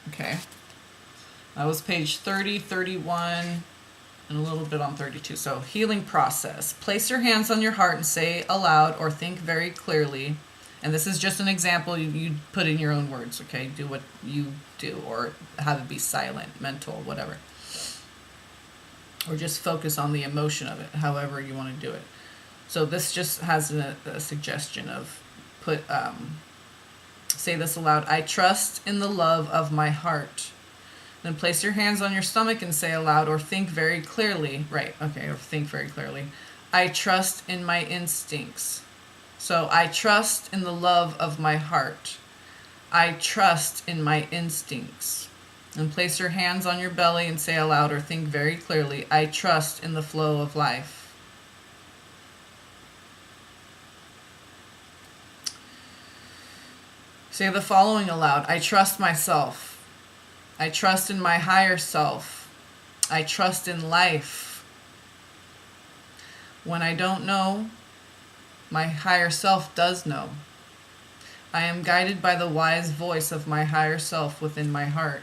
A: Okay. That was page 30, 31, and a little bit on 32. So healing process. Place your hands on your heart and say aloud or think very clearly. And this is just an example you put in your own words, okay? Do what you do, or have it be silent, mental, whatever. Or just focus on the emotion of it, however you want to do it. So this just has a suggestion of say this aloud. I trust in the love of my heart. Then place your hands on your stomach and say aloud, or think very clearly. Right, okay, or think very clearly. I trust in my instincts. So I trust in the love of my heart. I trust in my instincts. And place your hands on your belly and say aloud, or think very clearly. I trust in the flow of life. Say the following aloud. I trust myself. I trust in my higher self. I trust in life. When I don't know, my higher self does know. I am guided by the wise voice of my higher self within my heart.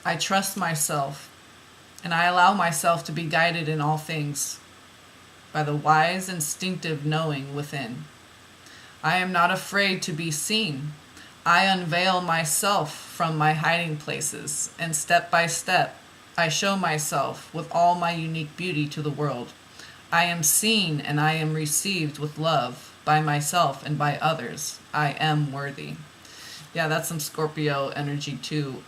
A: I trust myself, and I allow myself to be guided in all things by the wise, instinctive knowing within. I am not afraid to be seen. I unveil myself from my hiding places, and step by step, I show myself with all my unique beauty to the world. I am seen and I am received with love by myself and by others. I am worthy. Yeah, that's some Scorpio energy too.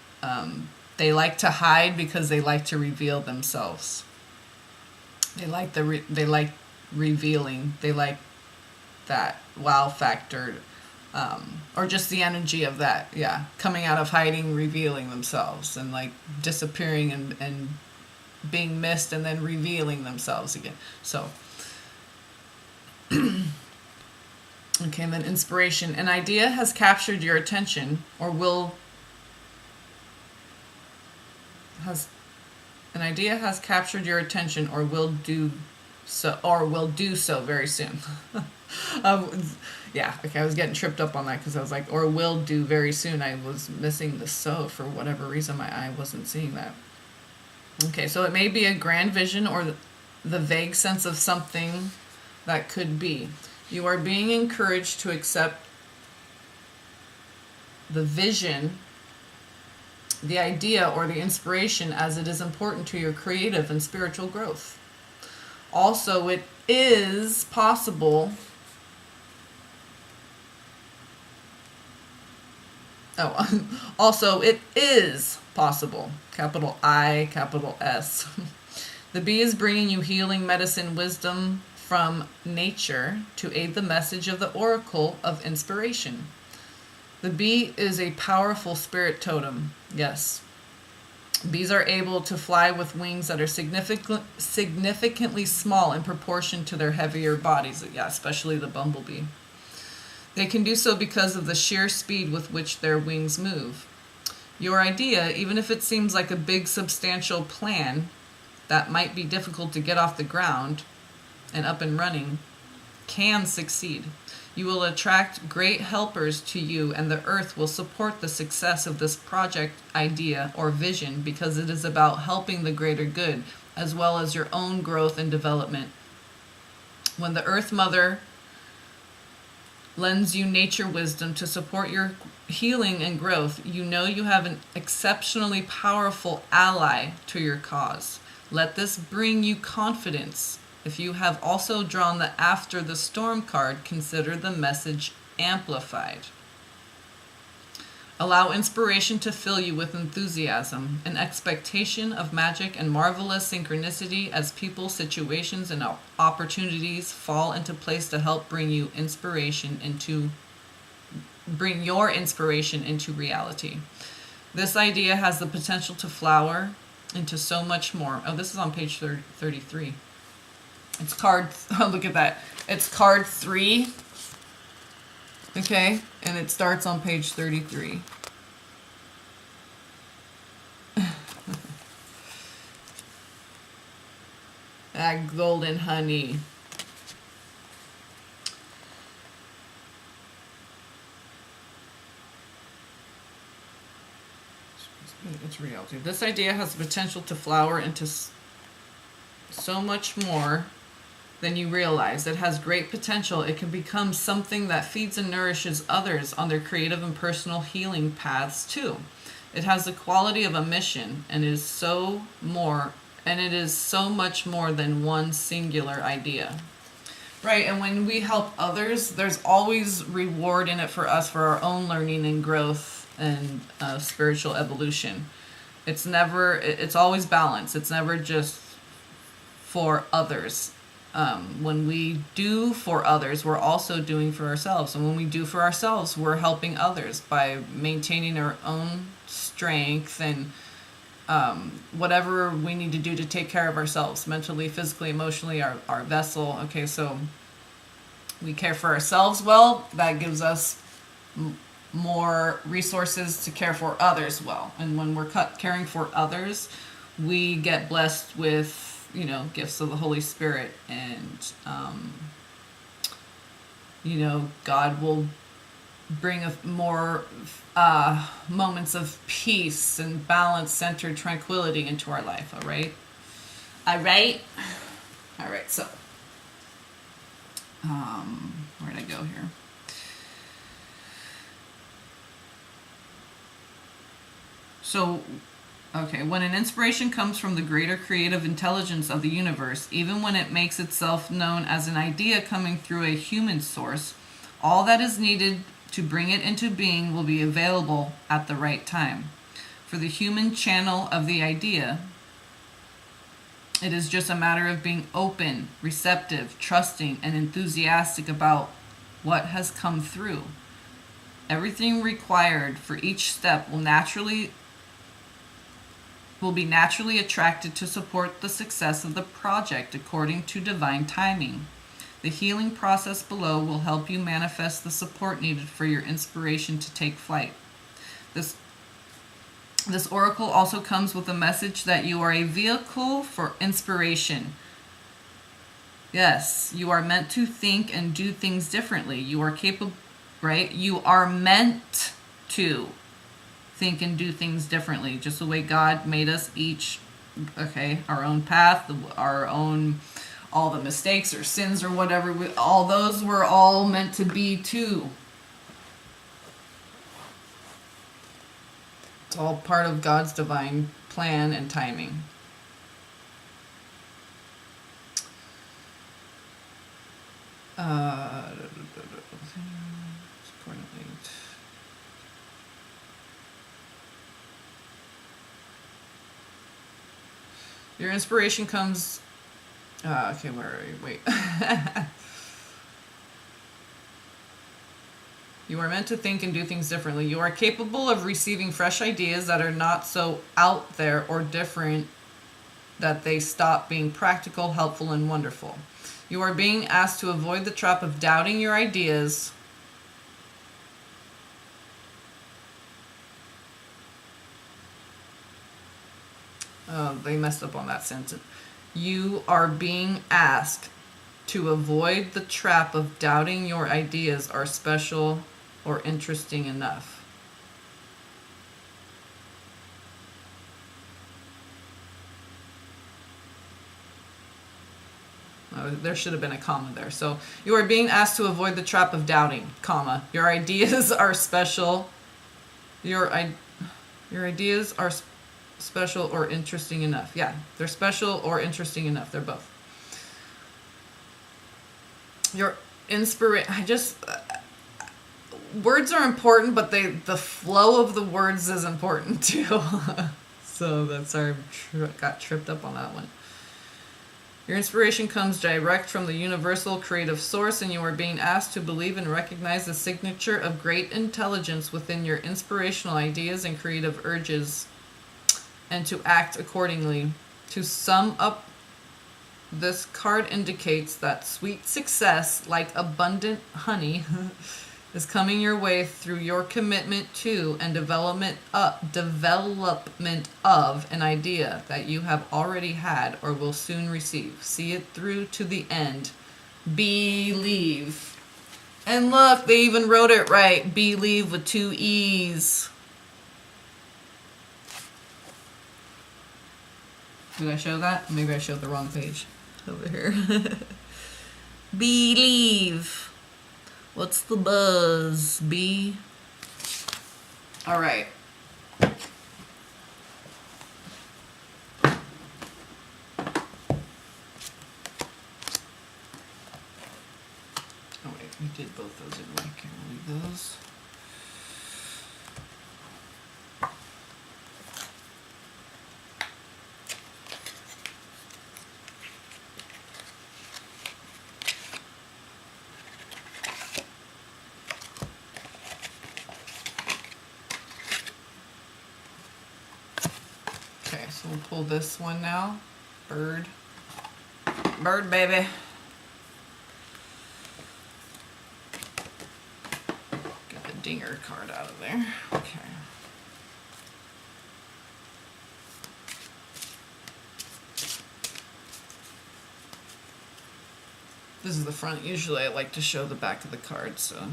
A: They like to hide because they like to reveal themselves. They like revealing. They like that wow factor. Or just the energy of that, yeah, coming out of hiding, revealing themselves, and like disappearing and being missed, and then revealing themselves again. So, okay, and then inspiration. An idea has captured your attention, or will do so very soon. Yeah, okay, I was getting tripped up on that because I was like, or will do very soon. I was missing the so for whatever reason. My eye wasn't seeing that. Okay, so it may be a grand vision or the vague sense of something that could be. You are being encouraged to accept the vision, the idea, or the inspiration as it is important to your creative and spiritual growth. Also, it is possible. Also, it is possible. Capital I, capital S. The bee is bringing you healing, medicine, wisdom from nature to aid the message of the oracle of inspiration. The bee is a powerful spirit totem. Yes. Bees are able to fly with wings that are significantly small in proportion to their heavier bodies. Yeah, especially the bumblebee. They can do so because of the sheer speed with which their wings move. Your idea, even if it seems like a big, substantial plan that might be difficult to get off the ground and up and running, can succeed. You will attract great helpers to you, and the earth will support the success of this project, idea, or vision because it is about helping the greater good as well as your own growth and development. When the Earth Mother lends you nature wisdom to support your healing and growth, you know you have an exceptionally powerful ally to your cause. Let this bring you confidence. If you have also drawn the After the Storm card, consider the message amplified. Allow inspiration to fill you with enthusiasm, an expectation of magic and marvelous synchronicity as people, situations, and opportunities fall into place to help bring your inspiration into reality. This idea has the potential to flower into so much more. Oh, this is on page 33. It's card, oh, look at that. It's card 3. Okay, and it starts on page 33. That golden honey. It's reality. This idea has the potential to flower into so much more than you realize. It has great potential. It can become something that feeds and nourishes others on their creative and personal healing paths too. It has the quality of a mission and is so much more than one singular idea. Right, and when we help others, there's always reward in it for us for our own learning and growth and spiritual evolution. It's always balance. It's never just for others. When we do for others, we're also doing for ourselves. And when we do for ourselves, we're helping others by maintaining our own strength and whatever we need to do to take care of ourselves, mentally, physically, emotionally, our vessel. Okay, so we care for ourselves well, that gives us more resources to care for others well. And when we're caring for others, we get blessed with, gifts of the Holy Spirit, and God will bring more moments of peace and balance, centered tranquility into our life. All right. So where'd I go here? So, okay, when an inspiration comes from the greater creative intelligence of the universe, even when it makes itself known as an idea coming through a human source, all that is needed to bring it into being will be available at the right time. For the human channel of the idea, it is just a matter of being open, receptive, trusting, and enthusiastic about what has come through. Everything required for each step will be naturally attracted to support the success of the project according to divine timing. The healing process below will help you manifest the support needed for your inspiration to take flight. This oracle also comes with a message that you are a vehicle for inspiration. Yes, you are meant to think and do things differently. You are capable, right? You are meant to think and do things differently, just the way God made us each, our own path, our own, all the mistakes or sins or whatever, all those were all meant to be too. It's all part of God's divine plan and timing. Your inspiration comes... okay, where are you? Wait. You are meant to think and do things differently. You are capable of receiving fresh ideas that are not so out there or different that they stop being practical, helpful, and wonderful. You are being asked to avoid the trap of doubting your ideas. Oh, they messed up on that sentence. You are being asked to avoid the trap of doubting your ideas are special or interesting enough. There should have been a comma there. So you are being asked to avoid the trap of doubting, comma. Your ideas are special. Your ideas are special or interesting enough. Yeah, they're special or interesting enough. They're both. Your inspiration. Words are important, but the flow of the words is important too. So that's got tripped up on that one. Your inspiration comes direct from the universal creative source, and you are being asked to believe and recognize the signature of great intelligence within your inspirational ideas and creative urges, and to act accordingly. To sum up, this card indicates that sweet success, like abundant honey, is coming your way through your commitment to and development of an idea that you have already had or will soon receive. See it through to the end. Believe. And look, they even wrote it right. Believe with 2 E's. Did I show that? Maybe I showed the wrong page over here. Believe. What's the buzz? B. All right. We did both those anyway. Okay, we'll leave those. Okay, so we'll pull this one now. Bird. Bird, baby. Get the dinger card out of there. Okay. This is the front. Usually I like to show the back of the card, so.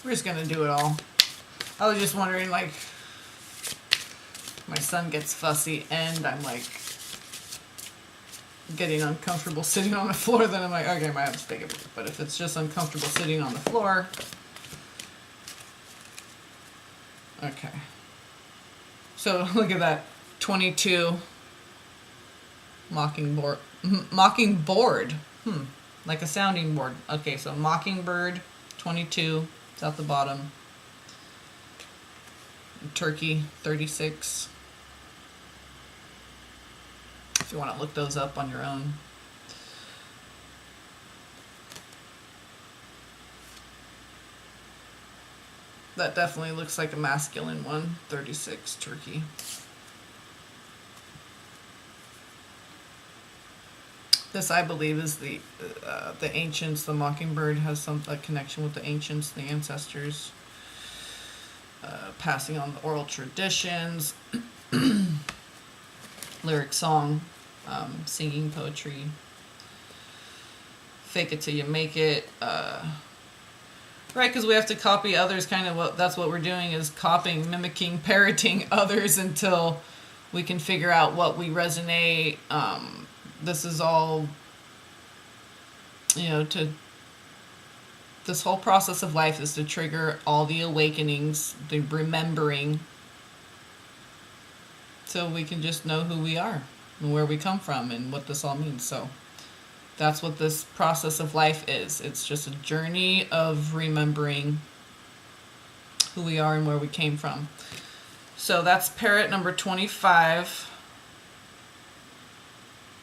A: We're just gonna do it all. I was just wondering, like, my son gets fussy and I'm like getting uncomfortable sitting on the floor, then I'm like, okay, my head's big. But if it's just uncomfortable sitting on the floor, okay. So look at that, 22 mockingbird, like a sounding board. Okay, so mockingbird, 22. It's at the bottom. Turkey, 36. If you want to look those up on your own. That definitely looks like a masculine one, 36, turkey. This, I believe, is the ancients. The mockingbird has a connection with the ancients, the ancestors, passing on the oral traditions, lyric song, singing poetry, fake it till you make it. Right, because we have to copy others. Kind of that's what we're doing, is copying, mimicking, parroting others until we can figure out what we resonate. This is all, this whole process of life is to trigger all the awakenings, the remembering, so we can just know who we are and where we come from and what this all means. So that's what this process of life is. It's just a journey of remembering who we are and where we came from. So that's parrot number 25.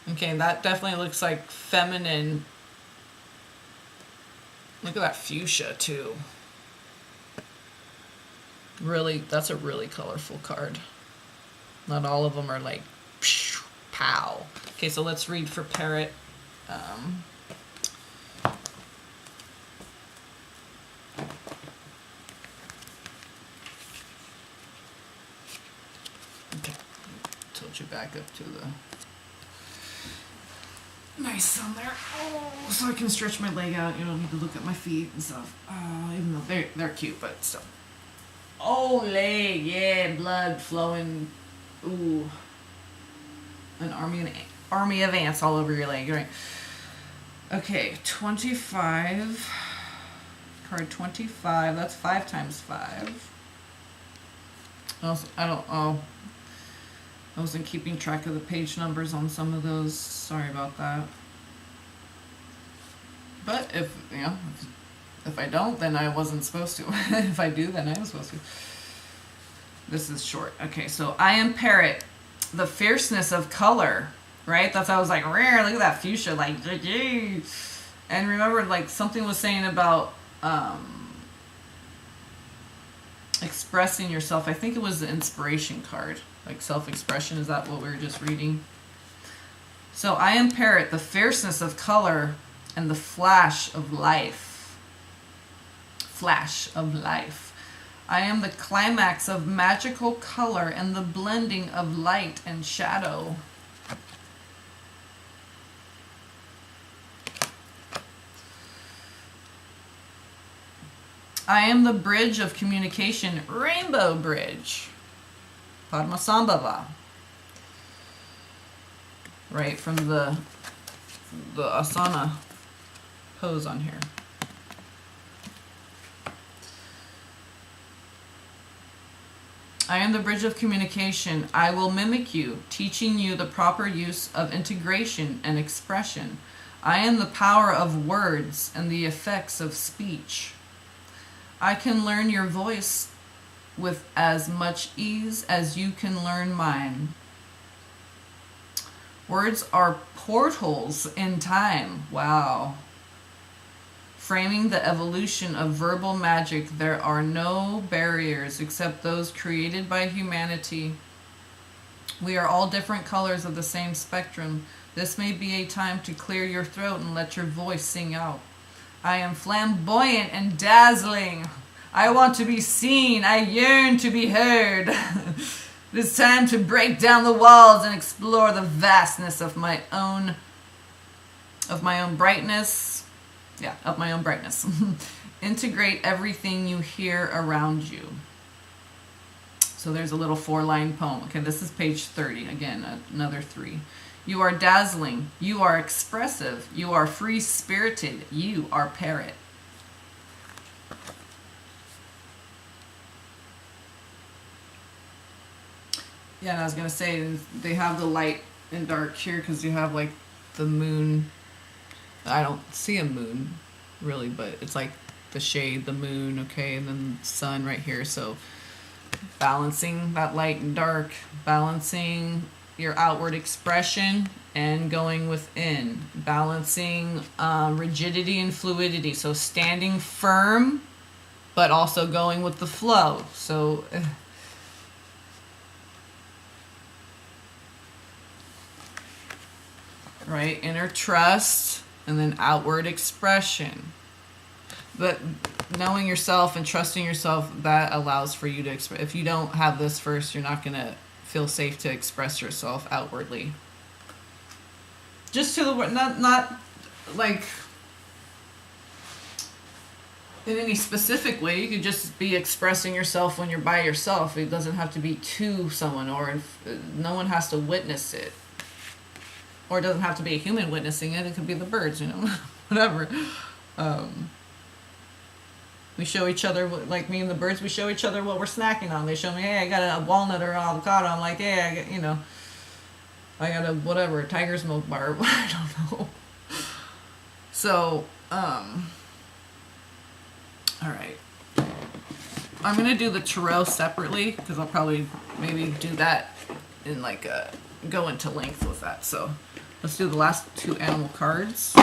A: Okay, that definitely looks like feminine. Look at that fuchsia too. Really, that's a really colorful card. Not all of them are like pow. Okay, so let's read for parrot. Okay, tilt you back up to the nice sun there. Oh, so I can stretch my leg out. You don't need to look at my feet and stuff. Even though they're cute, but still. Oh, leg, yeah, blood flowing. Ooh, an army of ants all over your leg. Right. Okay, 25. Card 25. That's 5 times 5. I wasn't keeping track of the page numbers on some of those. Sorry about that. But if I don't, then I wasn't supposed to. If I do, then I am supposed to. This is short. Okay, so I am parrot. The fierceness of color, right? That's how I was like, rare. Look at that fuchsia, like, and remember, like, something was saying about expressing yourself. I think it was the inspiration card. Like self-expression, is that what we were just reading? So I am parrot, the fierceness of color and the flash of life. flash of life. I am the climax of magical color and the blending of light and shadow. I am the bridge of communication, rainbow bridge. Padmasambhava. Right from the asana pose on here. I am the bridge of communication. I will mimic you, teaching you the proper use of integration and expression. I am the power of words and the effects of speech. I can learn your voice with as much ease as you can learn mine. Words are portals in time. Wow. Framing the evolution of verbal magic, there are no barriers except those created by humanity. We are all different colors of the same spectrum. This may be a time to clear your throat and let your voice sing out. I am flamboyant and dazzling. I want to be seen. I yearn to be heard. It is time to break down the walls and explore the vastness of my own brightness. Yeah, of my own brightness. Integrate everything you hear around you. So there's a little 4-line poem. Okay, this is page 30. Again, another 3. You are dazzling. You are expressive. You are free-spirited. You are parrot. Yeah, and I was going to say, they have the light and dark here because you have like the moon. I don't see a moon really, but it's like the shade, the moon, okay, and then the sun right here. So balancing that light and dark, balancing your outward expression and going within, balancing rigidity and fluidity. So standing firm, but also going with the flow. So right, inner trust and then outward expression. But knowing yourself and trusting yourself, that allows for you to express. If you don't have this first, you're not going to feel safe to express yourself outwardly. Just to the word, not like in any specific way. You could just be expressing yourself when you're by yourself. It doesn't have to be to someone, or no one has to witness it. Or it doesn't have to be a human witnessing it. It could be the birds, you know, whatever. We show each other, like me and the birds, we show each other what we're snacking on. They show me, hey, I got a walnut or an avocado. I'm like, hey, I got a whatever, a tiger's milk bar. I don't know. So, all right. I'm going to do the tarot separately because I'll probably maybe do that in like go into length with that. So let's do the last 2 animal cards.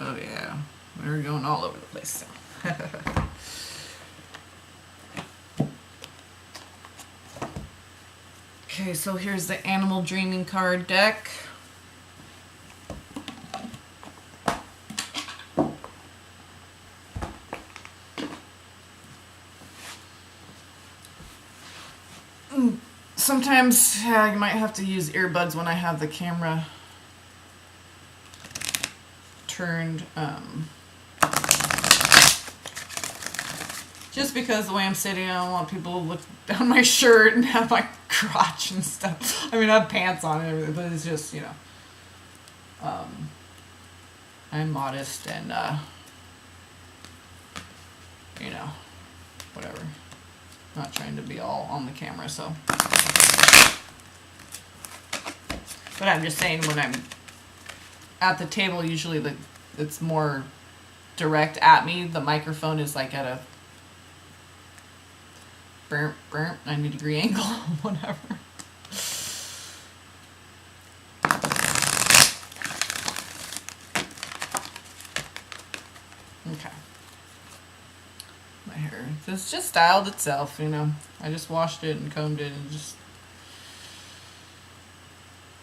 A: Oh yeah, we're going all over the place. Okay, so here's the animal dreaming card deck. Sometimes you might have to use earbuds when I have the camera turned, just because the way I'm sitting, I don't want people to look down my shirt and have my crotch and stuff. I mean, I have pants on and everything, but it's just, you know, I'm modest and, you know, whatever. Not trying to be all on the camera, so. But I'm just saying, when I'm at the table, usually it's more direct at me. The microphone is like at a 90-degree angle, whatever. Okay. My hair. It's just styled itself, you know. I just washed it and combed it and just...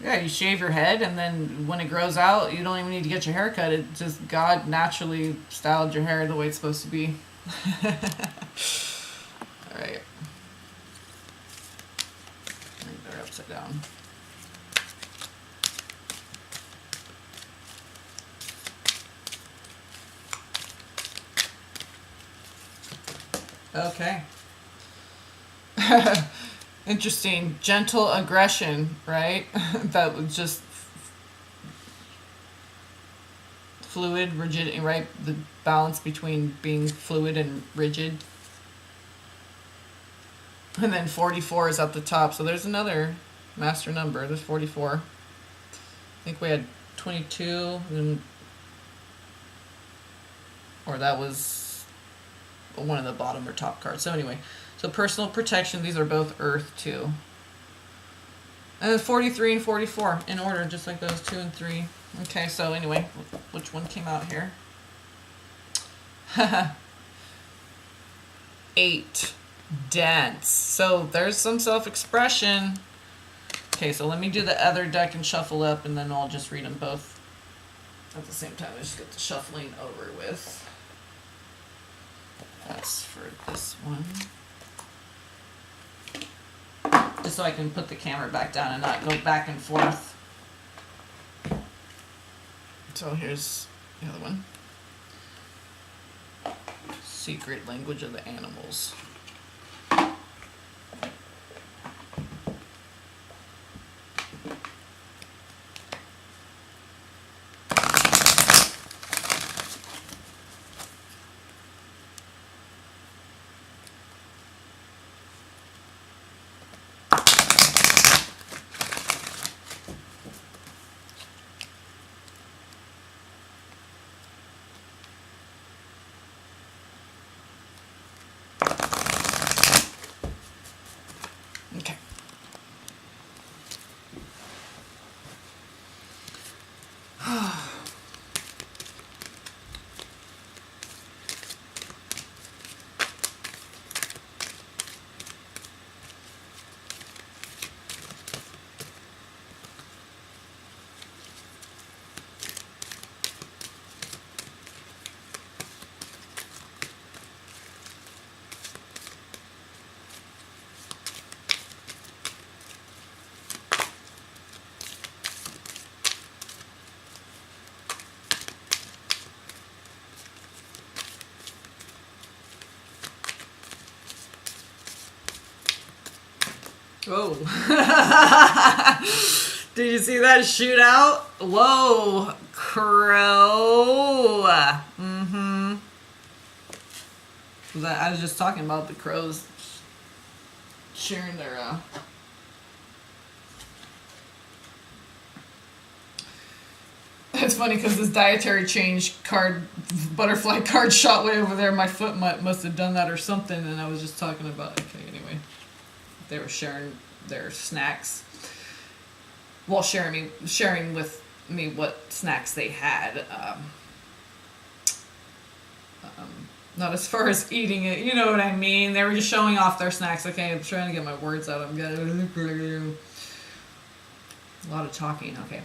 A: Yeah, you shave your head, and then when it grows out, you don't even need to get your hair cut. It just, God naturally styled your hair the way it's supposed to be. All right. I think they're upside down. Okay. Interesting. Gentle aggression, right? That was just fluid, rigid, right? The balance between being fluid and rigid. And then 44 is at the top. So there's another master number. There's 44. I think we had 22. And, or that was one of the bottom or top cards. So anyway, so personal protection. These are both earth too. And then 43 and 44 in order, just like those 2 and 3. Okay, so anyway, which one came out here? 8. Dense. So there's some self-expression. Okay, so let me do the other deck and shuffle up, and then I'll just read them both at the same time. I just get the shuffling over with. That's for this one. Just so I can put the camera back down and not go back and forth. So here's the other one. Secret language of the animals. Okay. Whoa. Did you see that shootout? Whoa. Crow. Mm-hmm. I was just talking about the crows sharing their It's funny because this dietary change card, butterfly card shot way over there. My foot must have done that or something, and I was just talking about, okay, anyway. They were sharing their snacks. Well, sharing with me what snacks they had. Not as far as eating it, you know what I mean? They were just showing off their snacks. Okay, I'm trying to get my words out. I'm getting a lot of talking. Okay.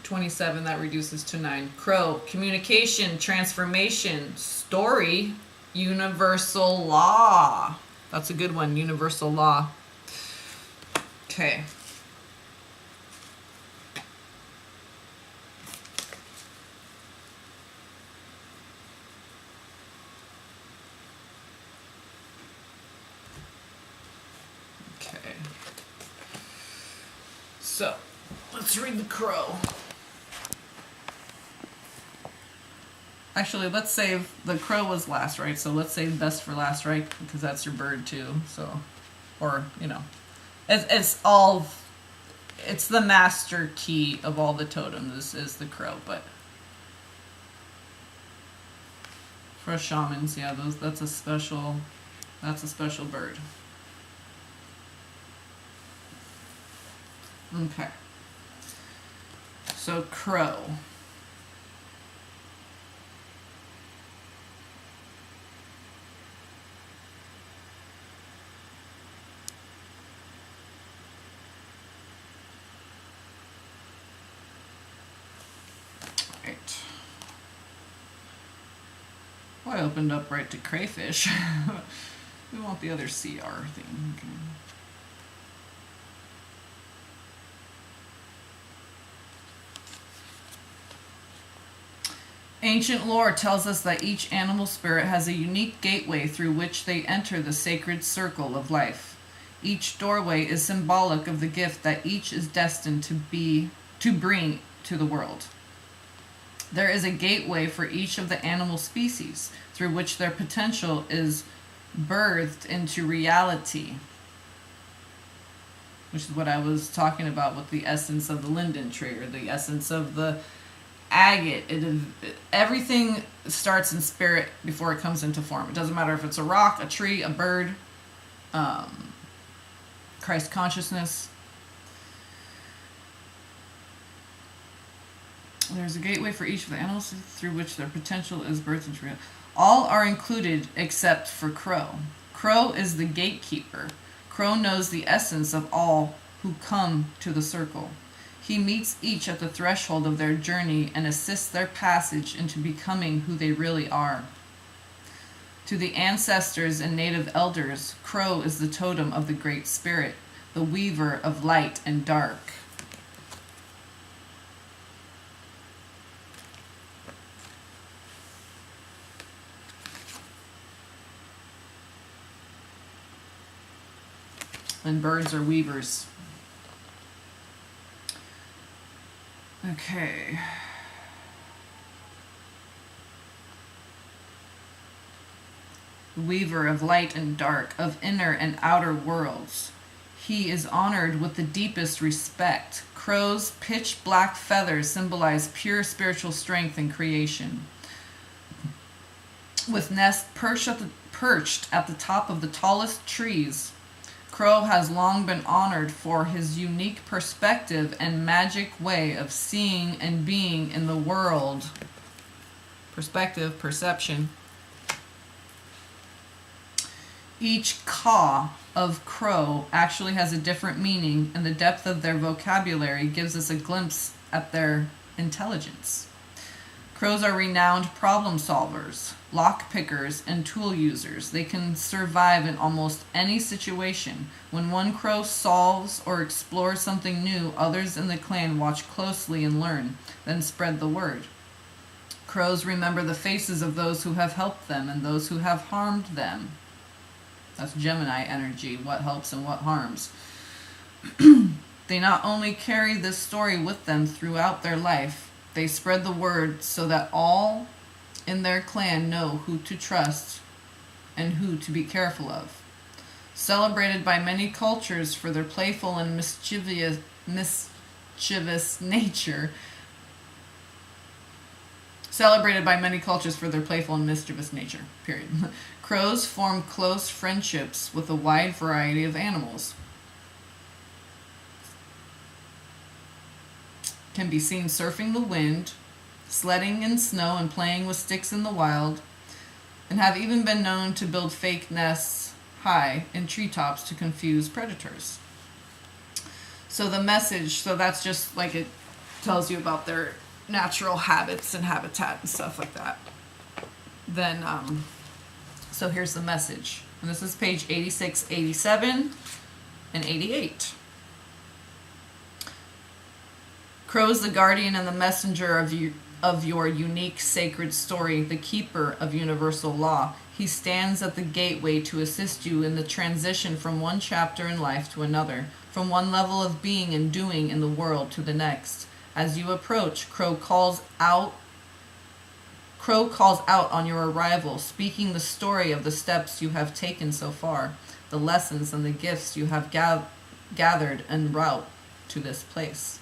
A: 27, that reduces to 9. Crow, communication, transformation, story, universal law. That's a good one, universal law. Okay. Okay. So, let's read the crow. Actually, let's save, the crow was last, right? So let's save best for last, right? Because that's your bird too, so, or, you know. It's the master key of all the totems is the crow, but for shamans, yeah, that's a special bird. Okay. So crow. Well, I opened up right to crayfish. We want the other CR thing. Okay. Ancient lore tells us that each animal spirit has a unique gateway through which they enter the sacred circle of life. Each doorway is symbolic of the gift that each is destined to bring to the world. There is a gateway for each of the animal species through which their potential is birthed into reality, which is what I was talking about with the essence of the linden tree or the essence of the agate. Everything starts in spirit before it comes into form. It doesn't matter if it's a rock, a tree, a bird, Christ consciousness. There's a gateway for each of the animals through which their potential is birthed into reality. All are included except for Crow. Crow is the gatekeeper. Crow knows the essence of all who come to the circle. He meets each at the threshold of their journey and assists their passage into becoming who they really are. To the ancestors and native elders, Crow is the totem of the Great Spirit, the weaver of light and dark. And birds are weavers. Okay. Weaver of light and dark, of inner and outer worlds. He is honored with the deepest respect. Crow's pitch black feathers symbolize pure spiritual strength in creation. With nests perched at the top of the tallest trees, Crow has long been honored for his unique perspective and magic way of seeing and being in the world. Perspective, perception. Each caw of Crow actually has a different meaning, and the depth of their vocabulary gives us a glimpse at their intelligence. Crows are renowned problem solvers, lock pickers, and tool users. They can survive in almost any situation. When one crow solves or explores something new, others in the clan watch closely and learn, then spread the word. Crows remember the faces of those who have helped them and those who have harmed them. That's Gemini energy, what helps and what harms. They not only carry this story with them throughout their life, they spread the word so that all in their clan know who to trust and who to be careful of. Celebrated by many cultures for their playful and mischievous nature. Celebrated by many cultures for their playful and mischievous nature, period. Crows form close friendships with a wide variety of animals. Can be seen surfing the wind, sledding in snow, and playing with sticks in the wild, and have even been known to build fake nests high in treetops to confuse predators. So the message, so that's just like it tells you about their natural habits and habitat and stuff like that. Then, so here's the message. And this is page 86, 87, and 88. Crow is the guardian and the messenger of your unique sacred story, the keeper of universal law. He stands at the gateway to assist you in the transition from one chapter in life to another, from one level of being and doing in the world to the next. As you approach, Crow calls out on your arrival, speaking the story of the steps you have taken so far, the lessons and the gifts you have gathered en route to this place.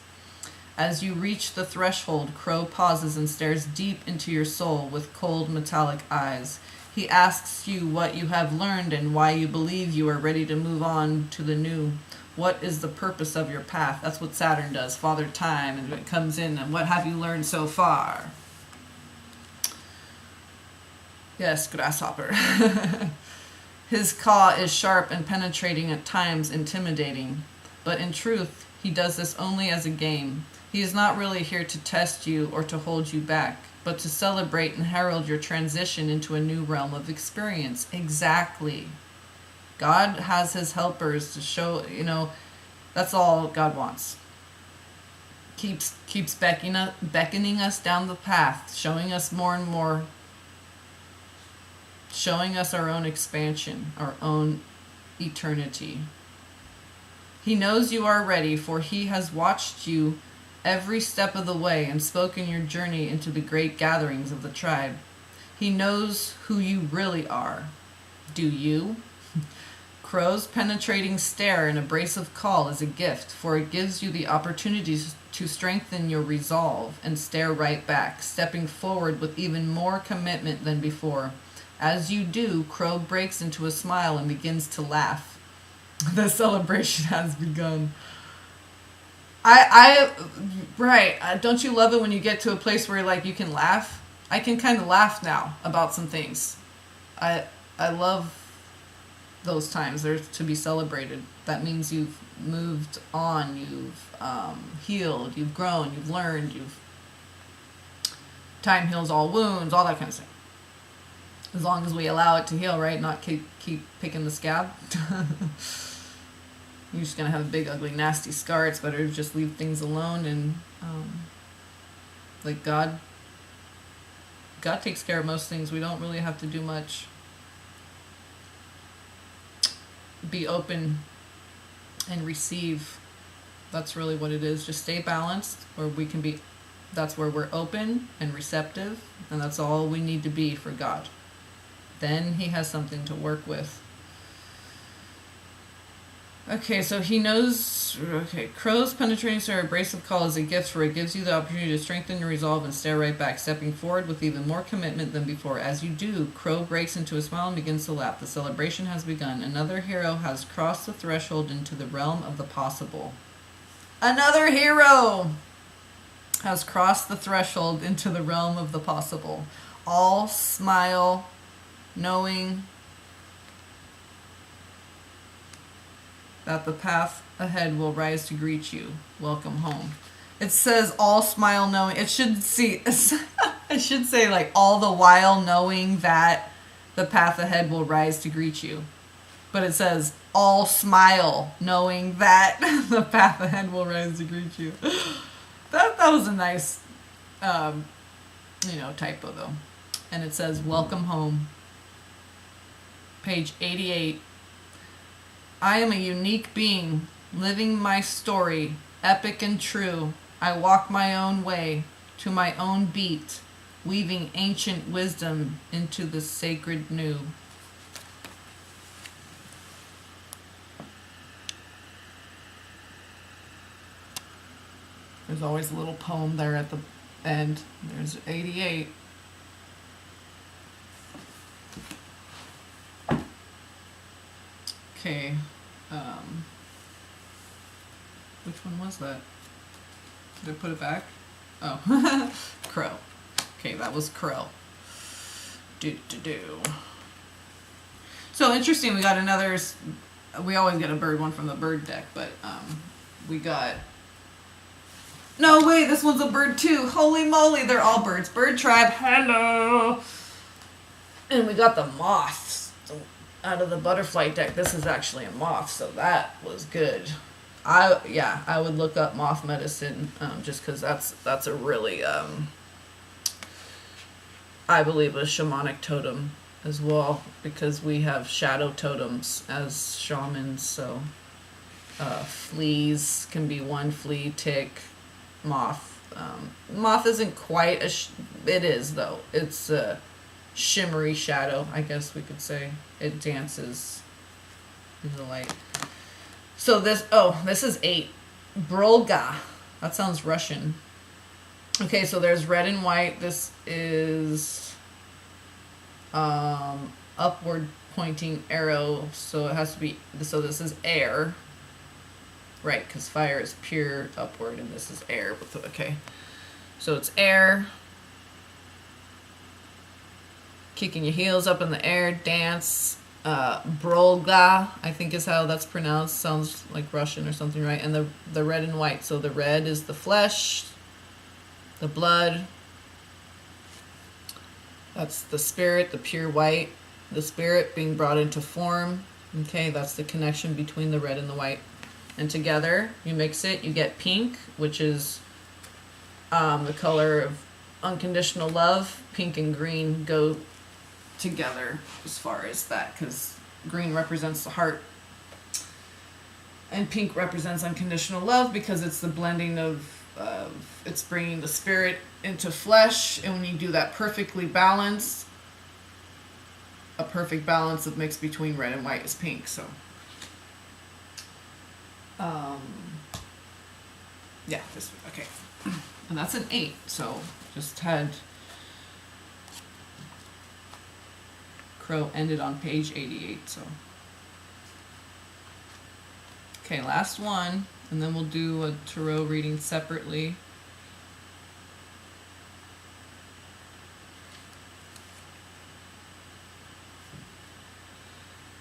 A: As you reach the threshold, Crow pauses and stares deep into your soul with cold metallic eyes. He asks you what you have learned and why you believe you are ready to move on to the new. What is the purpose of your path? That's what Saturn does, Father Time, and it comes in, and what have you learned so far? Yes, grasshopper. His caw is sharp and penetrating, at times intimidating, but in truth, he does this only as a game. He is not really here to test you or to hold you back. but to celebrate and herald your transition into a new realm of experience. Exactly. God has his helpers to show, that's all God wants. Keeps beckoning us down the path, showing us more and more, showing us our own expansion, our own eternity. He knows you are ready, for he has watched you every step of the way and spoken your journey into the great gatherings of the tribe. He knows who you really are. Do you? Crow's penetrating stare and abrasive call is a gift, for it gives you the opportunity to strengthen your resolve and stare right back, stepping forward with even more commitment than before. As you do, Crow breaks into a smile and begins to laugh. The celebration has begun. Right. Don't you love it when you get to a place where you can laugh? I can kind of laugh now about some things. I love those times. They're to be celebrated. That means you've moved on, you've healed, you've grown, you've learned, time heals all wounds, all that kind of stuff. As long as we allow it to heal, right? Not keep picking the scab. You're just going to have a big, ugly, nasty scar. It's better to just leave things alone. And, God takes care of most things. We don't really have to do much. Be open and receive. That's really what it is. Just stay balanced, where we can be. That's where we're open and receptive. And that's all we need to be for God. Then he has something to work with. Okay, so he knows. Okay, Crow's penetrating stare, abrasive call is a gift, for it gives you the opportunity to strengthen your resolve and stare right back, stepping forward with even more commitment than before. As you do, Crow breaks into a smile and begins to laugh. The celebration has begun. Another hero has crossed the threshold into the realm of the possible. Another hero has crossed the threshold into the realm of the possible. All smile, knowing that the path ahead will rise to greet you. Welcome home. It says all smile knowing. It should say all the while knowing that the path ahead will rise to greet you. But it says all smile knowing that the path ahead will rise to greet you. That was a nice typo though. And it says welcome home. Page 88. I am a unique being, living my story, epic and true. I walk my own way, to my own beat, weaving ancient wisdom into the sacred new. There's always a little poem there at the end. There's 88. Okay. Which one was that? Did I put it back? Oh, Crow. Okay, that was Crow. Do. So interesting, we got another. We always get a bird one from the bird deck, but we got. No, wait, this one's a bird too. Holy moly, they're all birds. Bird tribe, hello. And we got the moths out of the butterfly deck. This is actually a moth, so that was good. I would look up moth medicine just because that's a really I believe a shamanic totem as well, because we have shadow totems as shamans. So fleas can be one flea, tick, moth. Moth isn't quite it is though. It's a shimmery shadow, I guess we could say. It dances in the light. So this is 8. Brolga. That sounds Russian. Okay, so there's red and white. This is upward pointing arrow. So it has to be, so this is air. Right, because fire is pure upward and this is air. Okay. So it's air. Kicking your heels up in the air, dance. Brolga, I think is how that's pronounced. Sounds like Russian or something, right? And the red and white. So the red is the flesh, the blood, That's the spirit, the pure white, the spirit being brought into form. Okay, that's the connection between the red and the white. And together, you mix it, you get pink, which is the color of unconditional love. Pink and green go together as far as that, because green represents the heart and pink represents unconditional love, because it's the blending of it's bringing the spirit into flesh. And when you do that perfectly balanced, a perfect balance of mix between red and white is pink. So yeah, this, okay. And that's an 8, so just had Crow ended on page 88, so. Okay, last one, and then we'll do a tarot reading separately.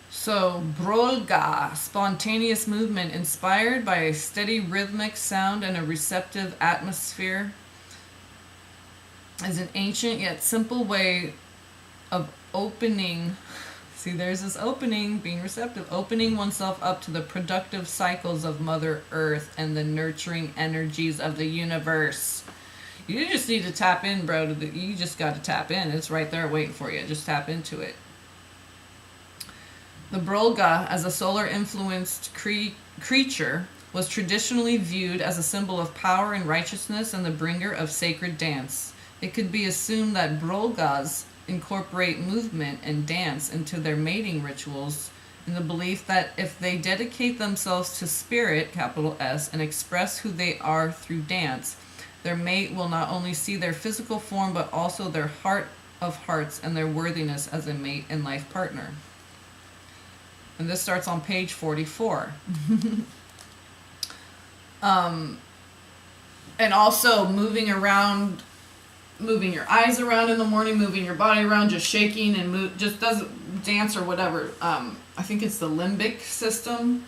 A: So, brolga, spontaneous movement inspired by a steady rhythmic sound and a receptive atmosphere, is an ancient yet simple way of opening. See, there's this opening, being receptive, opening oneself up to the productive cycles of Mother Earth and the nurturing energies of the universe. You just need to tap in, bro. You just got to tap in. It's right there waiting for you. Just tap into it. The brolga, as a solar-influenced creature, was traditionally viewed as a symbol of power and righteousness and the bringer of sacred dance. It could be assumed that brolgas incorporate movement and dance into their mating rituals, in the belief that if they dedicate themselves to spirit, capital S, and express who they are through dance, their mate will not only see their physical form but also their heart of hearts and their worthiness as a mate and life partner. And this starts on page 44. And also moving around, moving your eyes around in the morning, moving your body around, just shaking and just doesn't dance or whatever. I think it's the limbic system.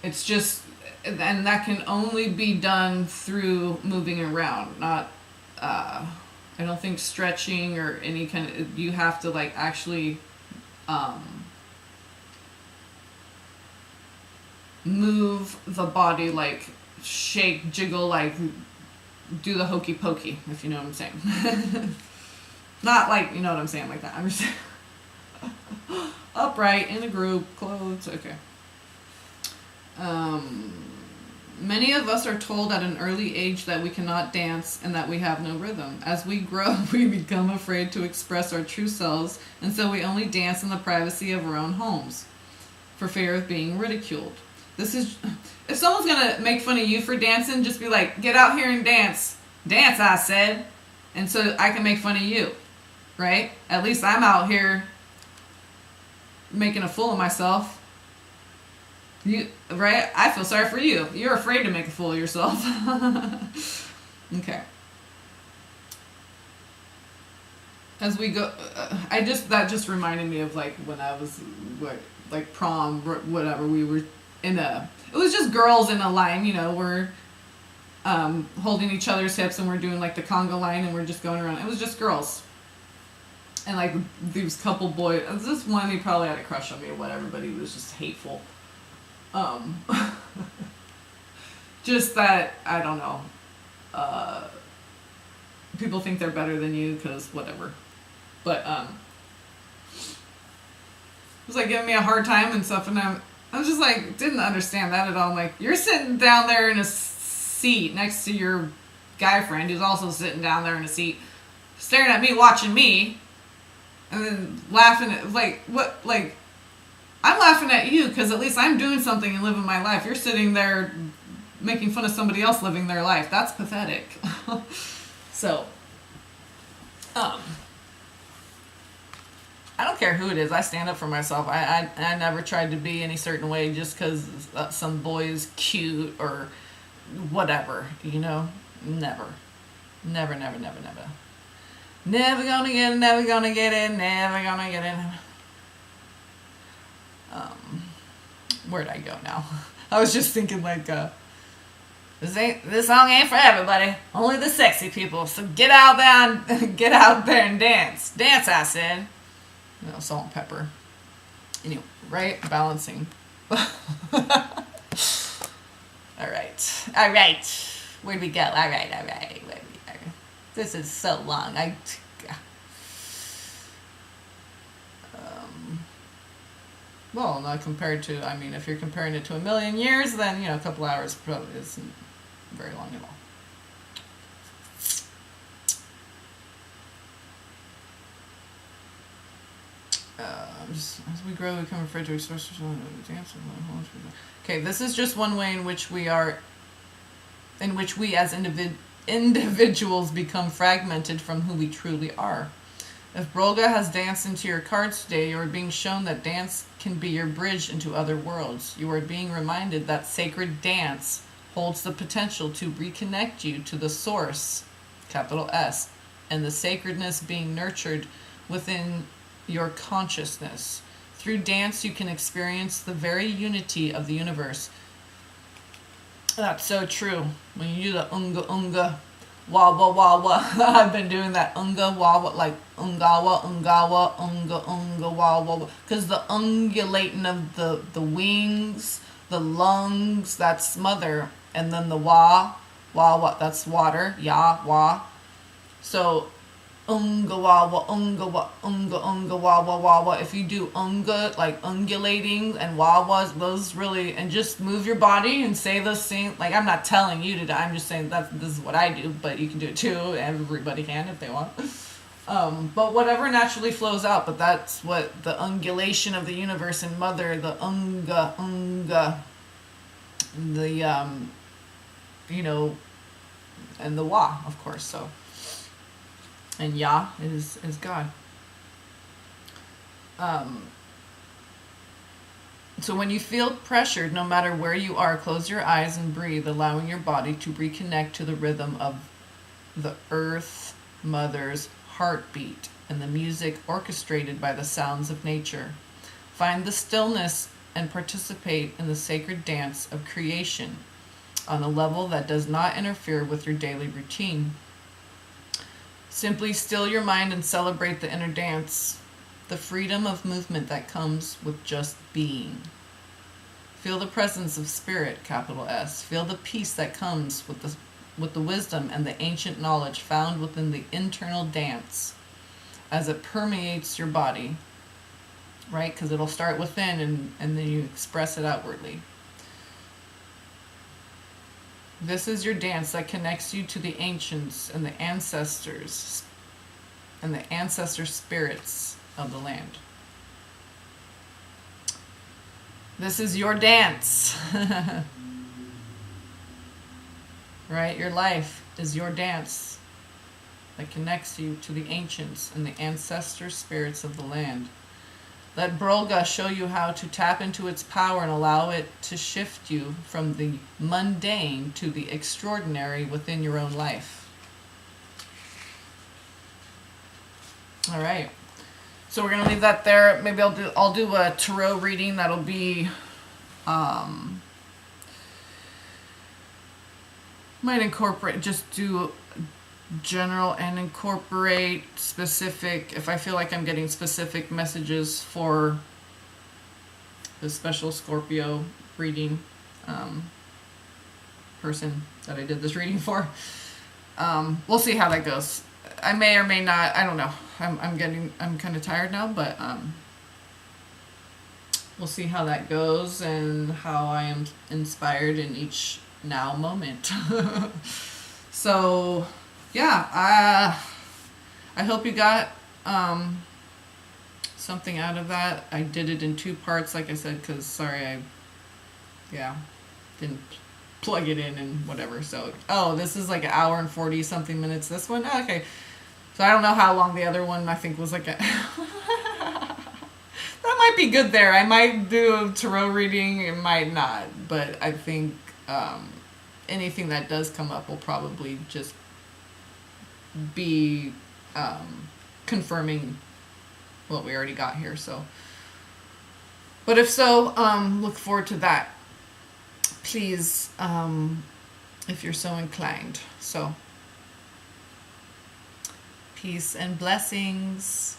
A: It's just, and that can only be done through moving around, not, I don't think stretching or any kind of, you have to like actually move the body, like shake, jiggle, like do the hokey pokey, if you know what I'm saying. Not like, you know what I'm saying, like that. I'm just upright in a group, clothes, okay. Many of us are told at an early age that we cannot dance and that we have no rhythm. As we grow, we become afraid to express our true selves, and so we only dance in the privacy of our own homes for fear of being ridiculed. This is, if someone's gonna make fun of you for dancing, just be like, get out here and dance. Dance, I said. And so I can make fun of you, right? At least I'm out here making a fool of myself. You, right? I feel sorry for you. You're afraid to make a fool of yourself. Okay. As we go, that just reminded me of like when I was like prom, whatever. We were it was just girls in a line, you know, we're holding each other's hips and we're doing like the conga line and we're just going around. It was just girls. And like these couple boys, this one, he probably had a crush on me or whatever, but he was just hateful. Just that, I don't know, people think they're better than you because whatever, but it was like giving me a hard time and stuff, and I was just like, didn't understand that at all. I'm like, you're sitting down there in a seat next to your guy friend who's also sitting down there in a seat staring at me, watching me, and then laughing at, like, what, like, I'm laughing at you because at least I'm doing something and living my life. You're sitting there making fun of somebody else living their life. That's pathetic. So, I don't care who it is. I stand up for myself. I never tried to be any certain way just because some boy is cute or whatever, you know? Never. Never, never, never, never. Never gonna get it, never gonna get it, never gonna get it. Where'd I go now? I was just thinking like, This song ain't for everybody. Only the sexy people. So get out there and get out there and dance. Dance, I said. You know, salt and pepper. Anyway, right? Balancing. All right. All right. Where'd we go? All right. All right. This is so long. Well, not compared to, I mean, if you're comparing it to a million years, then, you know, a couple hours probably isn't very long at all. As we grow, we become afraid to express ourselves. Okay, this is just one way in which we as individuals become fragmented from who we truly are. If Brolga has danced into your cards today, you are being shown that dance can be your bridge into other worlds. You are being reminded that sacred dance holds the potential to reconnect you to the source, capital S, and the sacredness being nurtured within your consciousness. Through dance, you can experience the very unity of the universe. That's so true. When you do the unga unga, wawa wawa, I've been doing that unga wawa, like ungawa ungawa unga unga wawa, because the ungulating of the wings, the lungs, that's mother, and then the wa that's water, ya wa. So unga wawa unga wa unga unga wawa wawa. If you do unga, like ungulating, and wawas, those really, and just move your body and say those things. Like, I'm not telling you to do, I'm just saying this is what I do, but you can do it too. Everybody can if they want. But whatever naturally flows out. But that's what the ungulation of the universe and mother, the unga, the you know, and the wa, of course. So. And Yah is God. So when you feel pressured, no matter where you are, close your eyes and breathe, allowing your body to reconnect to the rhythm of the Earth Mother's heartbeat and the music orchestrated by the sounds of nature. Find the stillness and participate in the sacred dance of creation on a level that does not interfere with your daily routine. Simply still your mind and celebrate the inner dance, the freedom of movement that comes with just being. Feel the presence of spirit, capital S. Feel the peace that comes with the wisdom and the ancient knowledge found within the internal dance as it permeates your body, right? Because it'll start within and then you express it outwardly. This is your dance that connects you to the ancients and the ancestors and the ancestor spirits of the land. This is your dance. Right? Your life is your dance that connects you to the ancients and the ancestor spirits of the land. Let Brolga show you how to tap into its power and allow it to shift you from the mundane to the extraordinary within your own life. All right. So we're gonna leave that there. Maybe I'll do a tarot reading that'll be might incorporate, just do general and incorporate specific, if I feel like I'm getting specific messages for the special Scorpio reading person that I did this reading for. We'll see how that goes. I may or may not, I don't know. I'm kind of tired now, but we'll see how that goes and how I am inspired in each now moment. So yeah, I hope you got something out of that. I did it in 2 parts, like I said, because sorry, I didn't plug it in and whatever. So this is like 1 hour and 40 something minutes. This one, okay. So I don't know how long the other one, I think, was like a that might be good there. I might do a tarot reading, it might not, but I think anything that does come up will probably just be confirming what we already got here. So, but if so, look forward to that. Please if you're so inclined. So, peace and blessings.